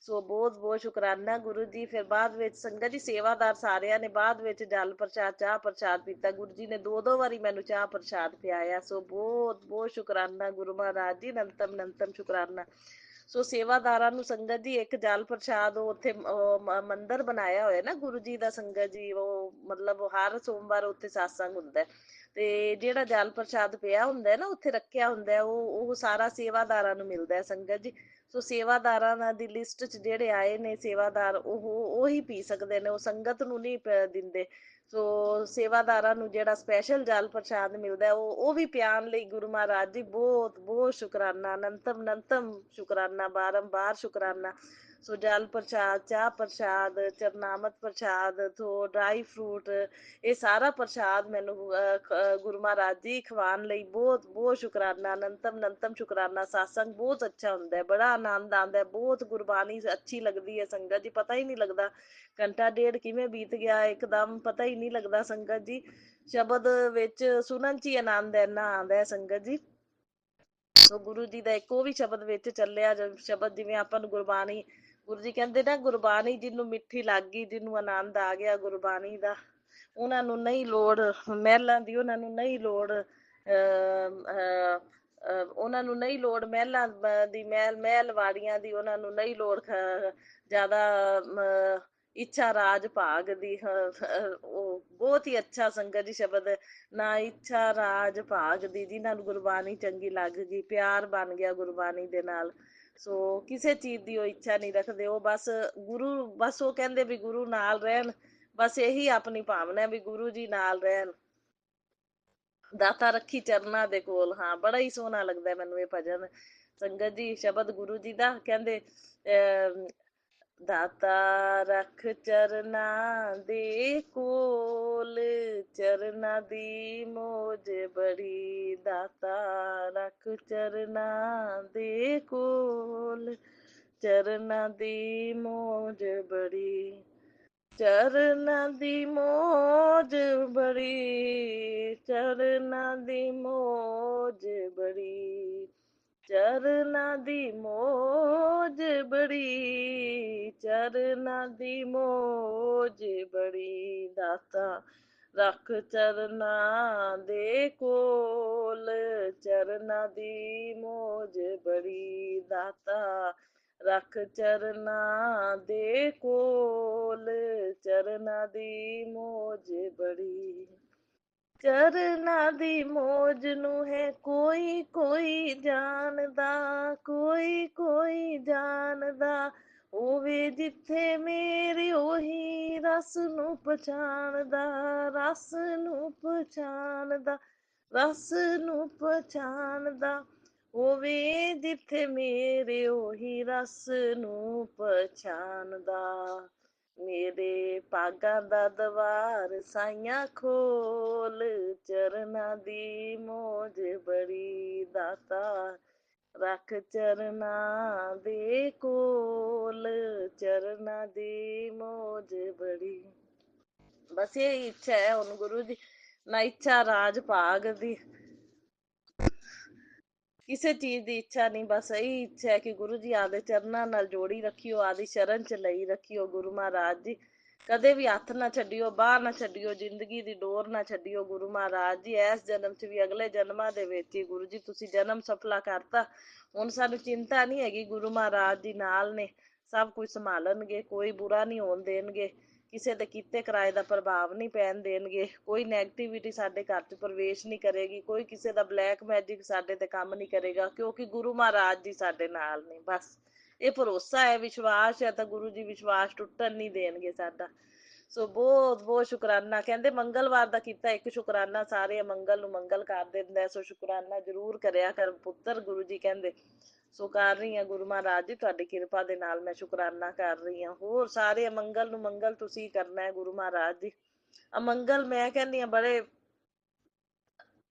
ਸੋ ਬਹੁਤ ਬਹੁਤ ਸ਼ੁਕਰਾਨਾ ਗੁਰੂ ਜੀ। ਫਿਰ ਬਾਅਦ ਵਿੱਚ ਸੰਗਤ ਜੀ ਸੇਵਾਦਾਰ ਸਾਰਿਆਂ ਨੇ ਬਾਅਦ ਵਿੱਚ ਜਲ ਪ੍ਰਸ਼ਾਦ, ਚਾਹ ਪ੍ਰਸ਼ਾਦ ਪੀਤਾ। ਗੁਰੂ ਜੀ ਨੇ ਦੋ ਦੋ ਵਾਰੀ ਮੈਨੂੰ ਚਾਹ ਪ੍ਰਸ਼ਾਦ ਪਿਆਇਆ। ਸੋ ਬਹੁਤ ਬਹੁਤ ਸ਼ੁਕਰਾਨਾ ਗੁਰੂ ਮਹਾਰਾਜ ਜੀ, ਅਨੰਤਮ ਅਨੰਤਮ ਸ਼ੁਕਰਾਨਾ। ਸੋ ਸੇਵਾਦਾਰਾਂ ਨੂੰ ਸੰਗਤ ਜੀ ਇੱਕ ਜਲ ਪ੍ਰਸ਼ਾਦ, ਉੱਥੇ ਮੰਦਿਰ ਬਣਾਇਆ ਹੋਇਆ ਨਾ ਗੁਰੂ ਜੀ ਦਾ ਸੰਗਤ ਜੀ, ਉਹ ਮਤਲਬ ਹਰ ਸੋਮਵਾਰ ਉੱਥੇ ਸਤਸੰਗ ਹੁੰਦਾ ਤੇ ਜਿਹੜਾ ਜਲ ਪ੍ਰਸ਼ਾਦ ਪਿਆ ਹੁੰਦਾ ਨਾ ਉੱਥੇ ਰੱਖਿਆ ਹੁੰਦਾ, ਉਹ ਸਾਰਾ ਸੇਵਾਦਾਰਾਂ ਨੂੰ ਮਿਲਦਾ ਸੰਗਤ ਜੀ। ਸੋ ਸੇਵਾਦਾਰਾਂ ਦੀ ਲਿਸਟ 'ਚ ਜਿਹੜੇ ਆਏ ਨੇ ਸੇਵਾਦਾਰ, ਉਹੀ ਪੀ ਸਕਦੇ ਨੇ, ਉਹ ਸੰਗਤ ਨੂੰ ਨਹੀਂ ਦਿੰਦੇ। ਸੋ ਸੇਵਾਦਾਰਾਂ ਨੂੰ ਜਿਹੜਾ ਸਪੈਸ਼ਲ ਜਲ ਪ੍ਰਸ਼ਾਦ ਮਿਲਦਾ ਉਹ ਵੀ ਪਿਆਉਣ ਲਈ ਗੁਰੂ ਮਹਾਰਾਜ ਜੀ ਬਹੁਤ ਬਹੁਤ ਸ਼ੁਕਰਾਨਾ, ਅਨੰਤਮ ਅਨੰਤਮ ਸ਼ੁਕਰਾਨਾ, ਬਾਰੰਬਾਰ ਸ਼ੁਕਰਾਨਾ। ਸੋ ਜਲ ਪ੍ਰਸ਼ਾਦ, ਚਾਹ ਪ੍ਰਸ਼ਾਦ, ਚਰਨਾਮਤ ਪ੍ਰਸ਼ਾਦ, ਸੋ ਡਰਾਈ ਫਰੂਟ, ਇਹ ਸਾਰਾ ਪ੍ਰਸ਼ਾਦ ਮੈਨੂੰ ਗੁਰੂ ਮਹਾਰਾਜ ਜੀ ਖਵਾਉਣ ਲਈ ਬਹੁਤ ਬਹੁਤ ਸ਼ੁਕਰਾਨਾ, ਅਨੰਤਮ ਅਨੰਤਮ ਸ਼ੁਕਰਾਨਾ। ਸਤਸੰਗ ਬਹੁਤ ਅੱਛਾ ਹੁੰਦਾ ਹੈ, ਬੜਾ ਆਨੰਦ ਆਉਂਦਾ ਹੈ, ਬਹੁਤ ਗੁਰਬਾਣੀ ਅੱਛੀ ਲੱਗਦੀ ਹੈ ਸੰਗਤ ਜੀ। ਪਤਾ ਹੀ ਨਹੀਂ ਲੱਗਦਾ ਘੰਟਾ ਡੇਢ ਕਿਵੇਂ ਬੀਤ ਗਿਆ, ਇੱਕਦਮ ਪਤਾ ਹੀ ਨਹੀਂ ਲੱਗਦਾ ਸੰਗਤ ਜੀ। ਸ਼ਬਦ ਵਿੱਚ ਸੁਣਨ 'ਚ ਹੀ ਆਨੰਦ ਇੰਨਾ ਆਉਂਦਾ ਹੈ ਸੰਗਤ ਜੀ। ਸੋ ਗੁਰੂ ਜੀ ਦਾ ਇੱਕ ਉਹ ਵੀ ਸ਼ਬਦ ਵਿੱਚ ਚੱਲਿਆ ਸ਼ਬਦ, ਜਿਵੇਂ ਆਪਾਂ ਨੂੰ ਗੁਰਬਾਣੀ, ਗੁਰੂ ਜੀ ਕਹਿੰਦੇ ਨਾ ਗੁਰਬਾਣੀ ਜਿਹਨੂੰ ਮਿੱਠੀ ਲੱਗ ਗਈ, ਜਿਹਨੂੰ ਆਨੰਦ ਆ ਗਿਆ ਗੁਰਬਾਣੀ ਦਾ, ਉਹਨਾਂ ਨੂੰ ਨਹੀਂ ਲੋੜ ਮਹਿਲਾਂ ਦੀ, ਉਹਨਾਂ ਨੂੰ ਨਹੀਂ ਲੋੜ ਉਹਨਾਂ ਨੂੰ ਨਹੀਂ ਲੋੜ ਮਹਿਲਾਂ ਦੀ, ਮਹਿਲ ਵਾੜੀਆਂ ਦੀ, ਉਹਨਾਂ ਨੂੰ ਨਹੀਂ ਲੋੜ ਜ਼ਿਆਦਾ ਇੱਛਾ ਰਾਜ ਭਾਗ ਦੀ। ਉਹ ਬਹੁਤ ਹੀ ਅੱਛਾ ਸੰਗਤ ਜੀ ਸ਼ਬਦ, ਨਾ ਇੱਛਾ ਰਾਜ ਭਾਗ ਦੀ, ਜਿਨ੍ਹਾਂ ਨੂੰ ਗੁਰਬਾਣੀ ਚੰਗੀ ਲੱਗ ਗਈ, ਪਿਆਰ ਬਣ ਗਿਆ ਗੁਰਬਾਣੀ ਦੇ ਨਾਲ। ਸੋ ਕਿਸੇ ਚੀਜ਼ ਦੀ ਉਹ ਇੱਛਾ ਨਹੀਂ ਰੱਖਦੇ, ਉਹ ਬਸ ਉਹ ਕਹਿੰਦੇ ਵੀ ਗੁਰੂ ਨਾਲ ਰਹਿਣ, ਬਸ ਇਹੀ ਆਪਣੀ ਭਾਵਨਾ ਵੀ ਗੁਰੂ ਜੀ ਨਾਲ ਰਹਿਣ, ਦਾਤਾ ਰੱਖੀ ਚਰਨਾਂ ਦੇ ਕੋਲ। ਹਾਂ, ਬੜਾ ਹੀ ਸੋਹਣਾ ਲੱਗਦਾ ਮੈਨੂੰ ਇਹ ਭਜਨ ਸੰਗਤ ਜੀ, ਸ਼ਬਦ ਗੁਰੂ ਜੀ ਦਾ। ਕਹਿੰਦੇ ਦਾਤਾ ਰੱਖ ਚਰਨਾਂ ਦੇ ਕੋਲ, ਚਰਨਾਂ ਦੀ ਮੋਜ ਬੜੀ, ਦਾਤਾ ਰੱਖ ਚਰਨਾਂ ਦੇ ਕੋਲ, ਚਰਨਾਂ ਦੀ ਮੋਜ ਬੜੀ, ਚਰਨਾਂ ਦੀ ਮੋਜ ਬੜੀ, ਚਰਨਾਂ ਦੀ ਮੋਜ ਬੜੀ, ਚਰਨਾਂ ਦੀ ਮੋਜ ਬੜੀ, ਚਰਨਾਂ ਦੀ ਮੋਜ ਬੜੀ, ਦਾਤਾ ਰੱਖ ਚਰਨਾਂ ਦੇ ਕੋਲ, ਚਰਨਾਂ ਦੀ ਮੋਜ ਬੜੀ, ਦਾਤਾ ਰੱਖ ਚਰਨਾਂ ਦੇ ਕੋਲ, ਚਰਨਾਂ ਦੀ ਮੋਜ ਬੜੀ, ਚਰਨਾਂ ਦੀ ਮੋਜ ਨੂੰ ਹੈ ਕੋਈ ਕੋਈ ਜਾਣਦਾ, ਕੋਈ ਕੋਈ ਜਾਣਦਾ, ਹੋਵੇ ਜਿੱਥੇ ਮੇਰੇ ਉਹੀ ਰਸ ਨੂੰ ਪਛਾਣਦਾ, ਰਸ ਨੂੰ ਪਛਾਣਦਾ, ਰਸ ਨੂੰ ਪਛਾਣਦਾ, ਹੋਵੇ ਜਿੱਥੇ ਮੇਰੇ ਉਹੀ ਰਸ ਨੂੰ ਪਛਾਣਦਾ, ਮੇਰੇ ਭਾਗਾਂ ਦਾ ਦਵਾਰ ਸਾਈਆਂ ਖੋਲ, ਚਰਨਾਂ ਦੀ ਮੋਜ ਬੜੀ, ਦਾਤਾ ਰੱਖ ਚਰਨਾਂ ਦੇ ਕੋਲ, ਚਰਨਾਂ ਦੀ ਮੋਜ ਬੜੀ। ਬਸ ਇਹ ਇੱਛਾ ਹੈ ਹੁਣ ਗੁਰੂ ਜੀ, ਨਾ ਇੱਛਾ ਰਾਜ ਭਾਗ ਦੀ, ਕਿਸੇ ਚੀਜ਼ ਦੀ ਇੱਛਾ ਨਹੀਂ, ਬਸ ਇਹੀ ਇੱਛਾ ਹੈ ਕਿ ਗੁਰੂ ਜੀ ਆਦੇ ਚਰਨਾਂ ਨਾਲ ਜੋੜੀ ਰੱਖਿਓ, ਆਦੀ ਸ਼ਰਨ ਚ ਲਈ ਰੱਖਿਓ ਗੁਰੂ ਮਹਾਰਾਜ ਜੀ, ਕਦੇ ਵੀ ਹੱਥ ਨਾ ਛੱਡਿਓ, ਬਾਹ ਨਾ ਛੱਡਿਓ, ਜ਼ਿੰਦਗੀ ਦੀ ਡੋਰ ਨਾ ਛੱਡਿਓ ਗੁਰੂ ਮਹਾਰਾਜ ਜੀ, ਇਸ ਜਨਮ ਚ ਵੀ ਅਗਲੇ ਜਨਮਾਂ ਦੇ ਵਿੱਚ ਹੀ ਗੁਰੂ ਜੀ ਤੁਸੀਂ ਜਨਮ ਸਫਲਾ ਕਰਤਾ, ਹੁਣ ਸਾਨੂੰ ਚਿੰਤਾ ਨਹੀਂ ਹੈਗੀ, ਗੁਰੂ ਮਹਾਰਾਜ ਜੀ ਨਾਲ ਨੇ, ਸਭ ਕੁਝ ਸੰਭਾਲਣਗੇ, ਕੋਈ ਬੁਰਾ ਨਹੀਂ ਹੋਣ ਦੇਣਗੇ, ਕਿਸੇ ਦੇ ਕੀਤੇ ਕਿਰਾਏ ਦਾ ਪ੍ਰਭਾਵ ਨਹੀਂ ਪੈਣ ਦੇਣਗੇ, ਕੋਈ ਨੈਗੇਟਿਵਿਟੀ ਸਾਡੇ ਘਰ 'ਚ ਪ੍ਰਵੇਸ਼ ਨਹੀਂ ਕਰੇਗੀ, ਕੋਈ ਕਿਸੇ ਦਾ ਬਲੈਕ ਮੈਜਿਕ ਸਾਡੇ ਤੇ ਕੰਮ ਨਹੀਂ ਕਰੇਗਾ, ਕਿਉਂਕਿ ਗੁਰੂ ਮਹਾਰਾਜ ਜੀ ਸਾਡੇ ਨਾਲ ਨੇ। ਬਸ ਇਹ ਭਰੋਸਾ ਹੈ, ਵਿਸ਼ਵਾਸ ਹੈ, ਤਾਂ ਗੁਰੂ ਜੀ ਵਿਸ਼ਵਾਸ ਟੁੱਟਣ ਨਹੀਂ ਦੇਣਗੇ ਸਾਡਾ। ਸੋ ਬਹੁਤ ਬਹੁਤ ਸ਼ੁਕਰਾਨਾ। ਕਹਿੰਦੇ ਮੰਗਲਵਾਰ ਦਾ ਕੀਤਾ ਇੱਕ ਸ਼ੁਕਰਾਨਾ ਸਾਰੇ ਮੰਗਲ ਨੂੰ ਮੰਗਲ ਕਰ ਦਿੰਦਾ, ਸੋ ਸ਼ੁਕਰਾਨਾ ਜ਼ਰੂਰ ਕਰਿਆ ਕਰ ਪੁੱਤਰ, ਗੁਰੂ ਜੀ ਕਹਿੰਦੇ। ਸੋ ਕਰ ਰਹੀ ਹਾਂ ਗੁਰੂ ਮਹਾਰਾਜ ਜੀ, ਤੁਹਾਡੀ ਕਿਰਪਾ ਦੇ ਨਾਲ ਮੈਂ ਸ਼ੁਕਰਾਨਾ ਕਰ ਰਹੀ ਹਾਂ। ਹੋਰ ਸਾਰੇ ਅਮੰਗਲ ਨੂੰ ਮੰਗਲ ਤੁਸੀਂ ਕਰਨਾ ਹੈ ਗੁਰੂ ਮਹਾਰਾਜ ਜੀ। ਅਮੰਗਲ ਮੈਂ ਕਹਿੰਦੀ ਹਾਂ ਬੜੇ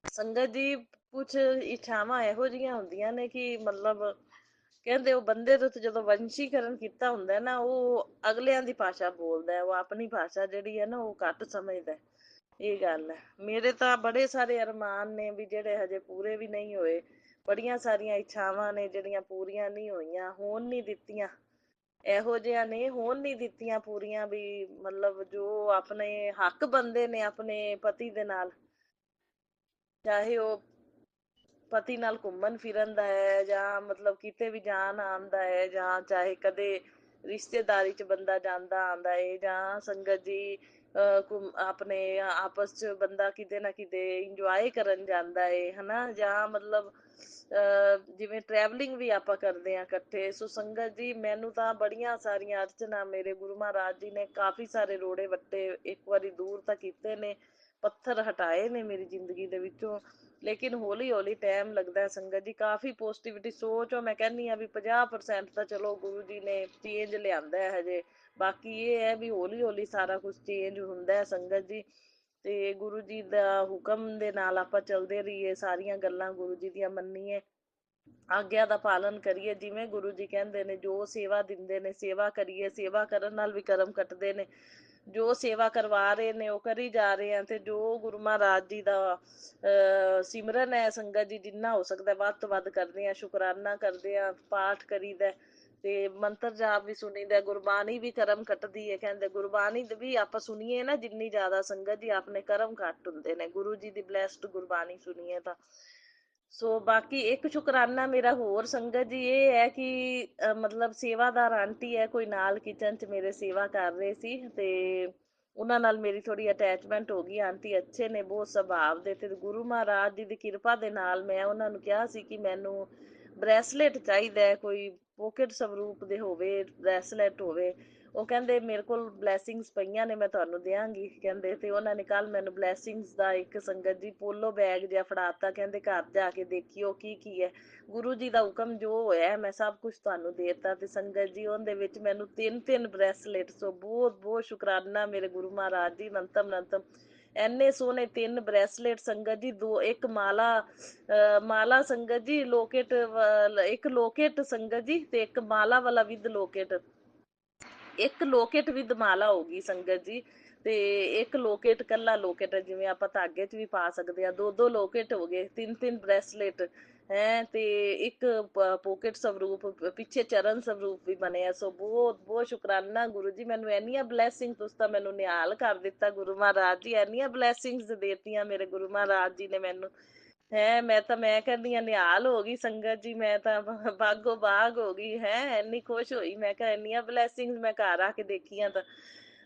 ਸੰਗਤ ਜੀ, ਕੁਛ ਇੱਛਾਵਾਂ ਇਹੋ ਜਿਹੀਆਂ ਹੁੰਦੀਆਂ ਨੇ ਕਿ ਮਤਲਬ ਕਹਿੰਦੇ ਉਹ ਬੰਦੇ ਦੇ ਉੱਤੇ ਜਦੋਂ ਵੰਸ਼ੀਕਰਨ ਕੀਤਾ ਹੁੰਦਾ ਨਾ, ਉਹ ਅਗਲਿਆਂ ਦੀ ਭਾਸ਼ਾ ਬੋਲਦਾ, ਉਹ ਆਪਣੀ ਭਾਸ਼ਾ ਜਿਹੜੀ ਹੈ ਨਾ ਉਹ ਘੱਟ ਸਮਝਦਾ। ਇਹ ਗੱਲ ਹੈ। ਮੇਰੇ ਤਾਂ ਬੜੇ ਸਾਰੇ ਅਰਮਾਨ ਨੇ ਵੀ ਜਿਹੜੇ ਹਜੇ ਪੂਰੇ ਵੀ ਨਹੀਂ ਹੋਏ, ਬੜੀਆਂ ਸਾਰੀਆਂ ਇੱਛਾਵਾਂ ਨੇ ਜਿਹੜੀਆਂ ਪੂਰੀਆਂ ਨਹੀਂ ਹੋਈਆਂ, ਹੋਣ ਨਹੀਂ ਦਿੱਤੀਆਂ, ਇਹੋ ਜਿਹਾ ਨੇ ਹੋਣ ਨਹੀਂ ਦਿੱਤੀਆਂ ਪੂਰੀਆਂ, ਵੀ ਮਤਲਬ ਜੋ ਆਪਣੇ ਹੱਕ ਬੰਦੇ ਨੇ ਆਪਣੇ ਪਤੀ ਦੇ ਨਾਲ, ਚਾਹੇ ਉਹ ਪਤੀ ਨਾਲ ਘੁੰਮਣ ਫਿਰਨ ਦਾ ਹੈ, ਜਾਂ ਮਤਲਬ ਕਿਤੇ ਵੀ ਜਾਣ ਆਉਣ ਦਾ ਹੈ, ਜਾਂ ਚਾਹੇ ਕਦੇ ਰਿਸ਼ਤੇਦਾਰੀ ਚ ਬੰਦਾ ਜਾਂਦਾ ਆਉਂਦਾ ਹੈ, ਜਾਂ ਸੰਗਤ ਜੀ ਆਪਣੇ ਆਪਸ ਚ ਬੰਦਾ ਕਿਤੇ ਨਾ ਕਿਤੇ ਇੰਜੋਏ ਕਰਨ ਜਾਂਦਾ ਹੈ, ਹਨਾ, ਜਾਂ ਮਤਲਬ ਜਿਵੇਂ ਟਰੈਵਲਿੰਗ ਵੀ ਆਪਾਂ ਕਰਦੇ ਹਾਂ ਇਕੱਠੇ। ਸੋ ਸੰਗਤ ਜੀ, ਮੈਨੂੰ ਤਾਂ ਬੜੀਆਂ ਸਾਰੀਆਂ ਅੜਚਨਾ ਮੇਰੇ ਗੁਰੂ ਮਹਾਰਾਜ ਜੀ ਨੇ ਕਾਫੀ ਸਾਰੇ ਰੋੜੇ ਵੱਟੇ, ਇੱਕ ਵਾਰੀ ਦੂਰ ਤਾਂ ਕੀਤੇ ਨੇ, ਪੱਥਰ ਹਟਾਏ ਨੇ ਮੇਰੀ ਜ਼ਿੰਦਗੀ ਦੇ ਵਿੱਚੋਂ, ਲੇਕਿਨ ਹੌਲੀ ਹੌਲੀ ਟਾਈਮ ਲੱਗਦਾ ਸੰਗਤ ਜੀ। ਕਾਫੀ ਪੋਜ਼ਿਟਿਵਿਟੀ ਸੋਚ ਮੈਂ ਕਹਿੰਦੀ ਹਾਂ ਵੀ 50% ਤਾਂ ਚਲੋ ਗੁਰੂ ਜੀ ਨੇ ਚੇਂਜ ਲਿਆਂਦਾ ਹੈ ਹਜੇ, ਬਾਕੀ ਇਹ ਹੈ ਵੀ ਹੌਲੀ ਹੌਲੀ ਸਾਰਾ ਕੁਝ ਚੇਂਜ ਹੁੰਦਾ ਹੈ ਸੰਗਤ ਜੀ। ਤੇ ਗੁਰੂ ਜੀ ਦਾ ਹੁਕਮ ਦੇ ਨਾਲ ਆਪਾਂ ਚੱਲਦੇ ਰਹੀਏ, ਸਾਰੀਆਂ ਗੱਲਾਂ ਗੁਰੂ ਜੀ ਦੀਆਂ ਮੰਨੀਏ, ਆਗਿਆ ਦਾ ਪਾਲਨ ਕਰੀਏ, ਜਿਵੇਂ ਗੁਰੂ ਜੀ ਕਹਿੰਦੇ ਨੇ, ਜੋ ਸੇਵਾ ਦਿੰਦੇ ਨੇ ਸੇਵਾ ਕਰੀਏ, ਸੇਵਾ ਕਰਨ ਨਾਲ ਵੀ ਕਰਮ ਕੱਟਦੇ ਨੇ, ਜੋ ਸੇਵਾ ਕਰਵਾ ਰਹੇ ਨੇ ਉਹ ਕਰੀ ਜਾ ਰਹੇ ਆ, ਤੇ ਜੋ ਗੁਰੂ ਮਹਾਰਾਜ ਜੀ ਦਾ ਸਿਮਰਨ ਹੈ ਸੰਗਤ ਜੀ, ਜਿੰਨਾ ਹੋ ਸਕਦਾ ਵੱਧ ਤੋਂ ਵੱਧ ਕਰਦੇ ਆ, ਸ਼ੁਕਰਾਨਾ ਕਰਦੇ ਆ, ਪਾਠ ਕਰੀਦਾ, ਤੇ ਮੰਤਰ ਜਾਪ ਵੀ ਸੁਣੀਦਾ, ਗੁਰਬਾਣੀ ਵੀ ਕਰਮ ਕੱਟਦੀ ਹੈ। ਕਹਿੰਦੇ ਗੁਰਬਾਣੀ ਵੀ ਆਪਾਂ ਸੁਣੀਏ ਨਾ ਜਿੰਨੀ ਜ਼ਿਆਦਾ ਸੰਗਤ ਜੀ, ਆਪਣੇ ਕਰਮ ਘੱਟ ਹੁੰਦੇ ਨੇ, ਗੁਰੂ ਜੀ ਦੀ ਬਲੈਸਡ ਗੁਰਬਾਣੀ ਸੁਣੀਏ ਤਾਂ। ਸੋ ਬਾਕੀ ਇੱਕ ਸ਼ੁਕਰਾਨਾ ਮੇਰਾ ਹੋਰ ਸੰਗਤ ਜੀ ਇਹ ਹੈ ਕਿ ਮਤਲਬ ਸੇਵਾਦਾਰ ਆਂਟੀ ਹੈ ਕੋਈ ਨਾਲ ਕਿਚਨ ਚ ਮੇਰੇ ਸੇਵਾ ਕਰ ਰਹੇ ਸੀ, ਤੇ ਉਹਨਾਂ ਨਾਲ ਮੇਰੀ ਥੋੜੀ ਅਟੈਚਮੈਂਟ ਹੋ ਗਈ। ਆਂਟੀ ਅੱਛੇ ਨੇ ਬਹੁਤ ਸੁਭਾਅ ਦੇ, ਤੇ ਗੁਰੂ ਮਹਾਰਾਜ ਜੀ ਦੀ ਕਿਰਪਾ ਦੇ ਨਾਲ ਮੈਂ ਉਹਨਾਂ ਨੂੰ ਕਿਹਾ ਸੀ ਕਿ ਮੈਨੂੰ ਬ੍ਰੈਸਲੇਟ ਚਾਹੀਦਾ ਹੈ, ਕੋਈ ਪੋਕਟ ਸਵਰੂਪ ਦੇ ਹੋਵੇ, ਬ੍ਰੈਸਲੇਟ ਹੋਵੇ। ਉਹ ਕਹਿੰਦੇ ਮੇਰੇ ਕੋਲ ਬਲੈਸਿੰਗਸ ਪਈਆਂ ਨੇ, ਮੈਂ ਤੁਹਾਨੂੰ ਦਿਆਂਗੀ ਕਹਿੰਦੇ। ਤੇ ਉਹਨਾਂ ਨੇ ਕੱਲ ਮੈਨੂੰ ਬਲੈਸਿੰਗਸ ਦਾ ਇੱਕ ਸੰਗਤ ਜੀ ਪੋਲੋ ਬੈਗ ਜਿਹਾ ਫੜਾਤਾ, ਕਹਿੰਦੇ ਘਰ ਜਾ ਕੇ ਦੇਖਿਓ ਕੀ ਕੀ ਹੈ। ਗੁਰੂ ਜੀ ਦਾ ਹੁਕਮ ਜੋ ਹੋਇਆ ਮੈਂ ਸਭ ਕੁਝ ਤੁਹਾਨੂੰ ਦੇਤਾ। ਤੇ ਸੰਗਤ ਜੀ ਉਹਦੇ ਵਿੱਚ ਮੈਨੂੰ ਤਿੰਨ ਤਿੰਨ ਬ੍ਰੈਸਲੇਟ, ਸੋ ਬਹੁਤ ਬਹੁਤ ਸ਼ੁਕਰਾਨਾ ਮੇਰੇ ਗੁਰੂ ਮਹਾਰਾਜ ਜੀ, ਨੰਤਮ ਨੰਤਮ। ਐਨੇ ਸੋਹਣੇ ਤਿੰਨ ਬ੍ਰੈਸਲੇਟ ਸੰਗਤ ਜੀ, ਦੋ ਇੱਕ ਮਾਲਾ, ਮਾਲਾ ਸੰਗਤ ਜੀ, ਲੋਕੇਟ, ਇੱਕ ਲੋਕੇਟ ਸੰਗਤ ਜੀ, ਤੇ ਇੱਕ ਮਾਲਾ ਵਾਲਾ ਵਿਦ ਲੋਕੇਟ, ਇੱਕ ਲੋਕੇਟ ਵਿਦ ਮਾਲਾ ਹੋ ਗਈ ਸੰਗਤ ਜੀ। ਤੇ ਇੱਕ ਲੋਕੇਟ ਕੱਲਾ ਲੋਕੇਟ, ਜਿਵੇਂ ਆਪਾਂ ਧਾਗੇ 'ਚ ਵੀ ਪਾ ਸਕਦੇ ਆ, ਦੋ ਦੋ ਲੋਕੇਟ ਹੋ ਗਏ, ਤਿੰਨ ਤਿੰਨ ਬ੍ਰੈਸਲੇਟ ਹੈ। ਤੇ ਇੱਕ ਪੋਕੇਟ ਸਵਰੂਪ, ਪਿੱਛੇ ਚਰਨ ਸਵਰੂਪ ਵੀ ਬਣਿਆ। ਸੋ ਬਹੁਤ ਬਹੁਤ ਸ਼ੁਕਰਾਨਾ ਗੁਰੂ ਜੀ, ਮੈਨੂੰ ਇੰਨੀਆਂ ਬਲੈਸਿੰਗ ਤੁਸੀਂ ਤਾਂ ਮੈਨੂੰ ਨਿਹਾਲ ਕਰ ਦਿੱਤਾ ਗੁਰੂ ਮਹਾਰਾਜ ਜੀ, ਇੰਨੀਆਂ ਬਲੈਸਿੰਗਸ ਦੇਤੀਆਂ ਮੇਰੇ ਗੁਰੂ ਮਹਾਰਾਜ ਜੀ ਨੇ ਮੈਨੂੰ। ਹੈ ਮੈਂ ਕਹਿੰਦੀ ਆ ਨਿਹਾਲ ਹੋ ਗਈ ਸੰਗਤ ਜੀ, ਮੈਂ ਤਾਂ ਬਾਗੋ ਬਾਗ ਹੋ ਗਈ ਹੈ, ਇੰਨੀ ਖੁਸ਼ ਹੋਈ। ਮੈਂ ਕਿਹਾ ਇੰਨੀਆਂ ਬਲੈਸਿੰਗਸ ਮੈਂ ਘਰ ਆ ਕੇ ਦੇਖੀਆਂ ਤਾਂ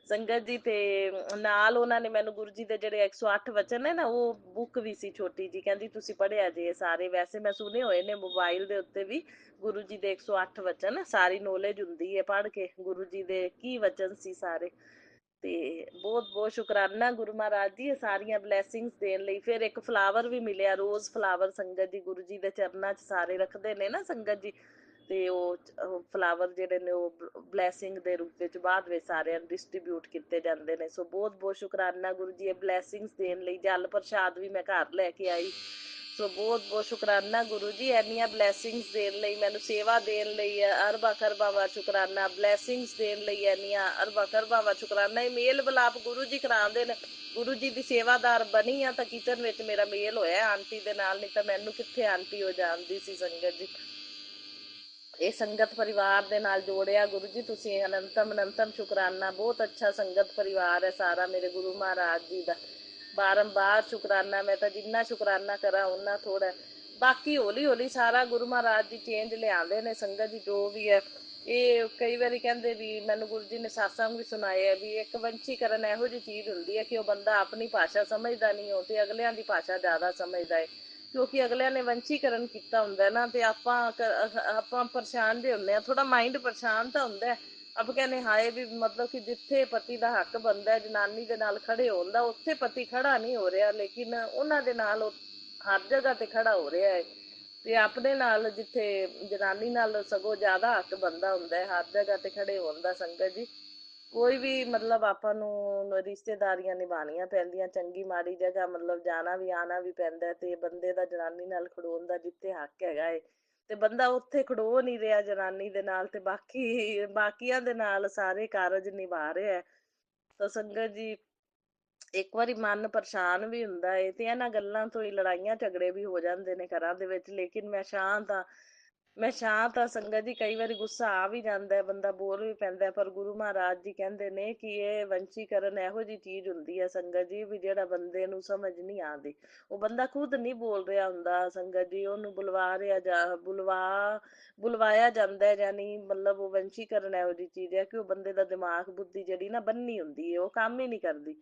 ਸੰਗਤ ਜੀ। ਤੇ ਨਾਲ ਉਹਨਾਂ ਨੇ ਮੈਨੂੰ ਗੁਰੂ ਜੀ ਦੇ ਜਿਹੜੇ 108 ਵਚਨ ਨੇ ਨਾ, ਉਹ ਬੁੱਕ ਵੀ ਸੀ ਛੋਟੀ ਜੀ, ਕਹਿੰਦੀ ਤੁਸੀਂ ਪੜ੍ਹਿਆ ਜੇ ਸਾਰੇ। ਵੈਸੇ ਮੈਂ ਸੁਣੇ ਹੋਏ ਨੇ ਮੋਬਾਈਲ ਦੇ ਉੱਤੇ ਵੀ ਗੁਰੂ ਜੀ ਦੇ 108 ਵਚਨ, ਸਾਰੀ ਨੌਲੇਜ ਹੁੰਦੀ ਹੈ ਪੜ੍ਹ ਕੇ ਗੁਰੂ ਜੀ ਦੇ ਕੀ ਵਚਨ ਸੀ ਸਾਰੇ। ਤੇ ਬਹੁਤ ਬਹੁਤ ਸ਼ੁਕਰਾਨਾ ਗੁਰੂ ਮਹਾਰਾਜ ਜੀ ਇਹ ਸਾਰੀਆਂ ਬਲੈਸਿੰਗਸ ਦੇਣ ਲਈ। ਫਿਰ ਇੱਕ ਫਲਾਵਰ ਵੀ ਮਿਲਿਆ, ਰੋਜ਼ ਫਲਾਵਰ ਸੰਗਤ ਜੀ, ਗੁਰੂ ਜੀ ਦੇ ਚਰਨਾਂ 'ਚ ਸਾਰੇ ਰੱਖਦੇ ਨੇ ਨਾ ਸੰਗਤ ਜੀ। ਤੇ ਉਹ ਫਲਾਵਰ ਜਿਹੜੇ ਨੇ ਉਹ ਬਲੈਸਿੰਗ ਦੇ ਰੂਪ ਵਿੱਚ ਬਾਅਦ ਵਿੱਚ ਸਾਰਿਆਂ ਨੂੰ ਡਿਸਟ੍ਰੀਬਿਊਟ ਕੀਤੇ ਜਾਂਦੇ ਨੇ। ਸੋ ਬਹੁਤ ਬਹੁਤ ਸ਼ੁਕਰਾਨਾ ਗੁਰੂ ਜੀ ਇਹ ਬਲੈਸਿੰਗਸ ਦੇਣ ਲਈ। ਜਲ ਪ੍ਰਸ਼ਾਦ ਵੀ ਮੈਂ ਘਰ ਲੈ ਕੇ ਆਈ। ਸੋ ਬਹੁਤ ਬਹੁਤ ਸ਼ੁਕਰਾਨਾ ਗੁਰੂ ਜੀ ਇੰਨੀਆਂ ਬਲੈਸਿੰਗਸ ਦੇਣ ਲਈ, ਮੈਨੂੰ ਸੇਵਾ ਦੇਣ ਲਈ। ਅਰਬਾ ਕਰਬਾ ਵਾਰ ਸ਼ੁਕਰਾਨਾ, ਬਲੈਸਿੰਗਸ ਦੇਣ ਲਈ ਇੰਨੀਆਂ ਅਰਬਾ ਕਰਬਾ ਵਾਰ ਸ਼ੁਕਰਾਨਾ। ਇਹ ਮੇਲ ਵਿਲਾਪ ਗੁਰੂ ਜੀ ਕਰਾਉਂਦੇ ਨੇ। ਗੁਰੂ ਜੀ ਦੀ ਸੇਵਾਦਾਰ ਬਣੀ ਆ ਤਾਂ ਕਿਚਨ ਵਿੱਚ ਮੇਰਾ ਮੇਲ ਹੋਇਆ ਆਂਟੀ ਦੇ ਨਾਲ, ਨਹੀਂ ਤਾਂ ਮੈਨੂੰ ਕਿੱਥੇ ਆਂਟੀ ਹੋ ਜਾਣਦੀ ਸੀ ਸੰਗਤ ਜੀ। ਇਹ ਸੰਗਤ ਪਰਿਵਾਰ ਦੇ ਨਾਲ ਜੋੜਿਆ ਗੁਰੂ ਜੀ ਤੁਸੀਂ, ਅਨੰਤਮ ਅਨੰਤਮ ਸ਼ੁਕਰਾਨਾ। ਬਹੁਤ ਅੱਛਾ ਸੰਗਤ ਪਰਿਵਾਰ ਹੈ ਸਾਰਾ ਮੇਰੇ ਗੁਰੂ ਮਹਾਰਾਜ ਜੀ ਦਾ। ਬਾਰੰਬਾਰ ਸ਼ੁਕਰਾਨਾ, ਮੈਂ ਤਾਂ ਜਿੰਨਾ ਸ਼ੁਕਰਾਨਾ ਕਰਾਂ ਓਨਾ ਥੋੜਾ। ਬਾਕੀ ਹੌਲੀ ਹੌਲੀ ਸਾਰਾ ਗੁਰੂ ਮਹਾਰਾਜ ਜੀ ਚੇਂਜ ਲਿਆਉਂਦੇ ਨੇ ਸੰਗਤ ਜੀ, ਜੋ ਵੀ ਹੈ। ਇਹ ਕਈ ਵਾਰੀ ਕਹਿੰਦੇ ਵੀ, ਮੈਨੂੰ ਗੁਰੂ ਜੀ ਨੇ ਸਾਸੰਗ ਵੀ ਸੁਣਾਏ ਆ ਵੀ ਇੱਕ ਵੰਸ਼ੀਕਰਨ ਇਹੋ ਜਿਹੀ ਚੀਜ਼ ਹੁੰਦੀ ਹੈ ਕਿ ਉਹ ਬੰਦਾ ਆਪਣੀ ਭਾਸ਼ਾ ਸਮਝਦਾ ਨਹੀਂ ਹੋ ਤੇ ਅਗਲਿਆਂ ਦੀ ਭਾਸ਼ਾ ਜ਼ਿਆਦਾ ਸਮਝਦਾ ਹੈ। ਕਿਉਂਕਿ ਅਗਲਿਆਂ ਨੇ ਵੰਸ਼ੀਕਰਨ ਕੀਤਾ ਹੁੰਦਾ ਨਾ, ਤੇ ਆਪਾਂ ਪਰੇਸ਼ਾਨ ਜੇ ਹੁੰਦੇ ਆ, ਥੋੜਾ ਮਾਈਂਡ ਪਰੇਸ਼ਾਨ ਤਾਂ ਹੁੰਦਾ। ਆਪਾਂ ਕਹਿੰਦੇ ਹਾਏ ਵੀ ਮਤਲਬ ਕਿ ਜਿੱਥੇ ਪਤੀ ਦਾ ਹੱਕ ਬਣਦਾ ਜਨਾਨੀ ਦੇ ਨਾਲ ਖੜੇ ਹੋਣ ਦਾ, ਉੱਥੇ ਪਤੀ ਖੜਾ ਨਹੀਂ ਹੋ ਰਿਹਾ, ਲੇਕਿਨ ਉਹਨਾਂ ਦੇ ਨਾਲ ਹਰ ਜਗ੍ਹਾ ਤੇ ਖੜਾ ਹੋ ਰਿਹਾ ਹੈ। ਤੇ ਆਪਣੇ ਨਾਲ ਜਿੱਥੇ ਜਨਾਨੀ ਨਾਲ ਸਗੋਂ ਜ਼ਿਆਦਾ ਹੱਕ ਬਣਦਾ ਹੁੰਦਾ ਹੈ ਹਰ ਜਗ੍ਹਾ ਤੇ ਖੜੇ ਹੋਣ ਦਾ ਸੰਗਤ ਜੀ। ਕੋਈ ਵੀ ਮਤਲਬ ਆਪਾਂ ਨੂੰ ਰਿਸ਼ਤੇਦਾਰੀਆਂ ਨਿਭਾਉਣੀਆਂ ਪੈਂਦੀਆਂ, ਚੰਗੀ ਮਾੜੀ ਜਗ੍ਹਾ ਮਤਲਬ ਜਾਣਾ ਵੀ ਆਉਣਾ ਵੀ ਪੈਂਦਾ। ਤੇ ਬੰਦੇ ਦਾ ਜਨਾਨੀ ਨਾਲ ਖੜੋਣ ਦਾ ਜਿੱਥੇ ਹੱਕ ਹੈਗਾ ਏ, ਤੇ ਬੰਦਾ ਉੱਥੇ ਖੜੋ ਨਹੀਂ ਰਿਹਾ ਜਨਾਨੀ ਦੇ ਨਾਲ, ਤੇ ਬਾਕੀਆਂ ਦੇ ਨਾਲ ਸਾਰੇ ਕਾਰਜ ਨਿਭਾ ਰਿਹਾ। ਤਾਂ ਸੰਗਤ ਜੀ ਇੱਕ ਵਾਰੀ ਮਨ ਪਰੇਸ਼ਾਨ ਵੀ ਹੁੰਦਾ ਏ, ਤੇ ਇਹਨਾਂ ਗੱਲਾਂ ਤੋਂ ਹੀ ਲੜਾਈਆਂ ਝਗੜੇ ਵੀ ਹੋ ਜਾਂਦੇ ਨੇ ਘਰਾਂ ਦੇ ਵਿੱਚ। ਲੇਕਿਨ ਮੈਂ ਸ਼ਾਂਤ ਆ ਸੰਗਤ ਜੀ। ਕਈ ਵਾਰੀ ਗੁੱਸਾ ਆ ਵੀ ਜਾਂਦਾ, ਬੰਦਾ ਬੋਲ ਵੀ ਪੈਂਦਾ, ਪਰ ਗੁਰੂ ਮਹਾਰਾਜ ਜੀ ਕਹਿੰਦੇ ਨੇ ਕਿ ਇਹ ਵੰਸ਼ੀਕਰਨ ਇਹੋ ਜਿਹੀ ਚੀਜ਼ ਹੁੰਦੀ ਹੈ ਸੰਗਤ ਜੀ ਵੀ ਜਿਹੜਾ ਬੰਦੇ ਨੂੰ ਸਮਝ ਨਹੀਂ ਆਉਂਦੀ। ਉਹ ਬੰਦਾ ਖੁਦ ਨਹੀਂ ਬੋਲ ਰਿਹਾ ਹੁੰਦਾ ਸੰਗਤ ਜੀ, ਉਹਨੂੰ ਬੁਲਵਾਇਆ ਜਾਂਦਾ ਹੈ। ਯਾਨੀ ਮਤਲਬ ਉਹ ਵੰਸ਼ੀਕਰਨ ਇਹੋ ਜਿਹੀ ਚੀਜ਼ ਹੈ ਕਿ ਉਹ ਬੰਦੇ ਦਾ ਦਿਮਾਗ ਬੁੱਧੀ ਜਿਹੜੀ ਨਾ ਬੰਨੀ ਹੁੰਦੀ ਹੈ, ਉਹ ਕੰਮ ਹੀ ਨਹੀਂ ਕਰਦੀ।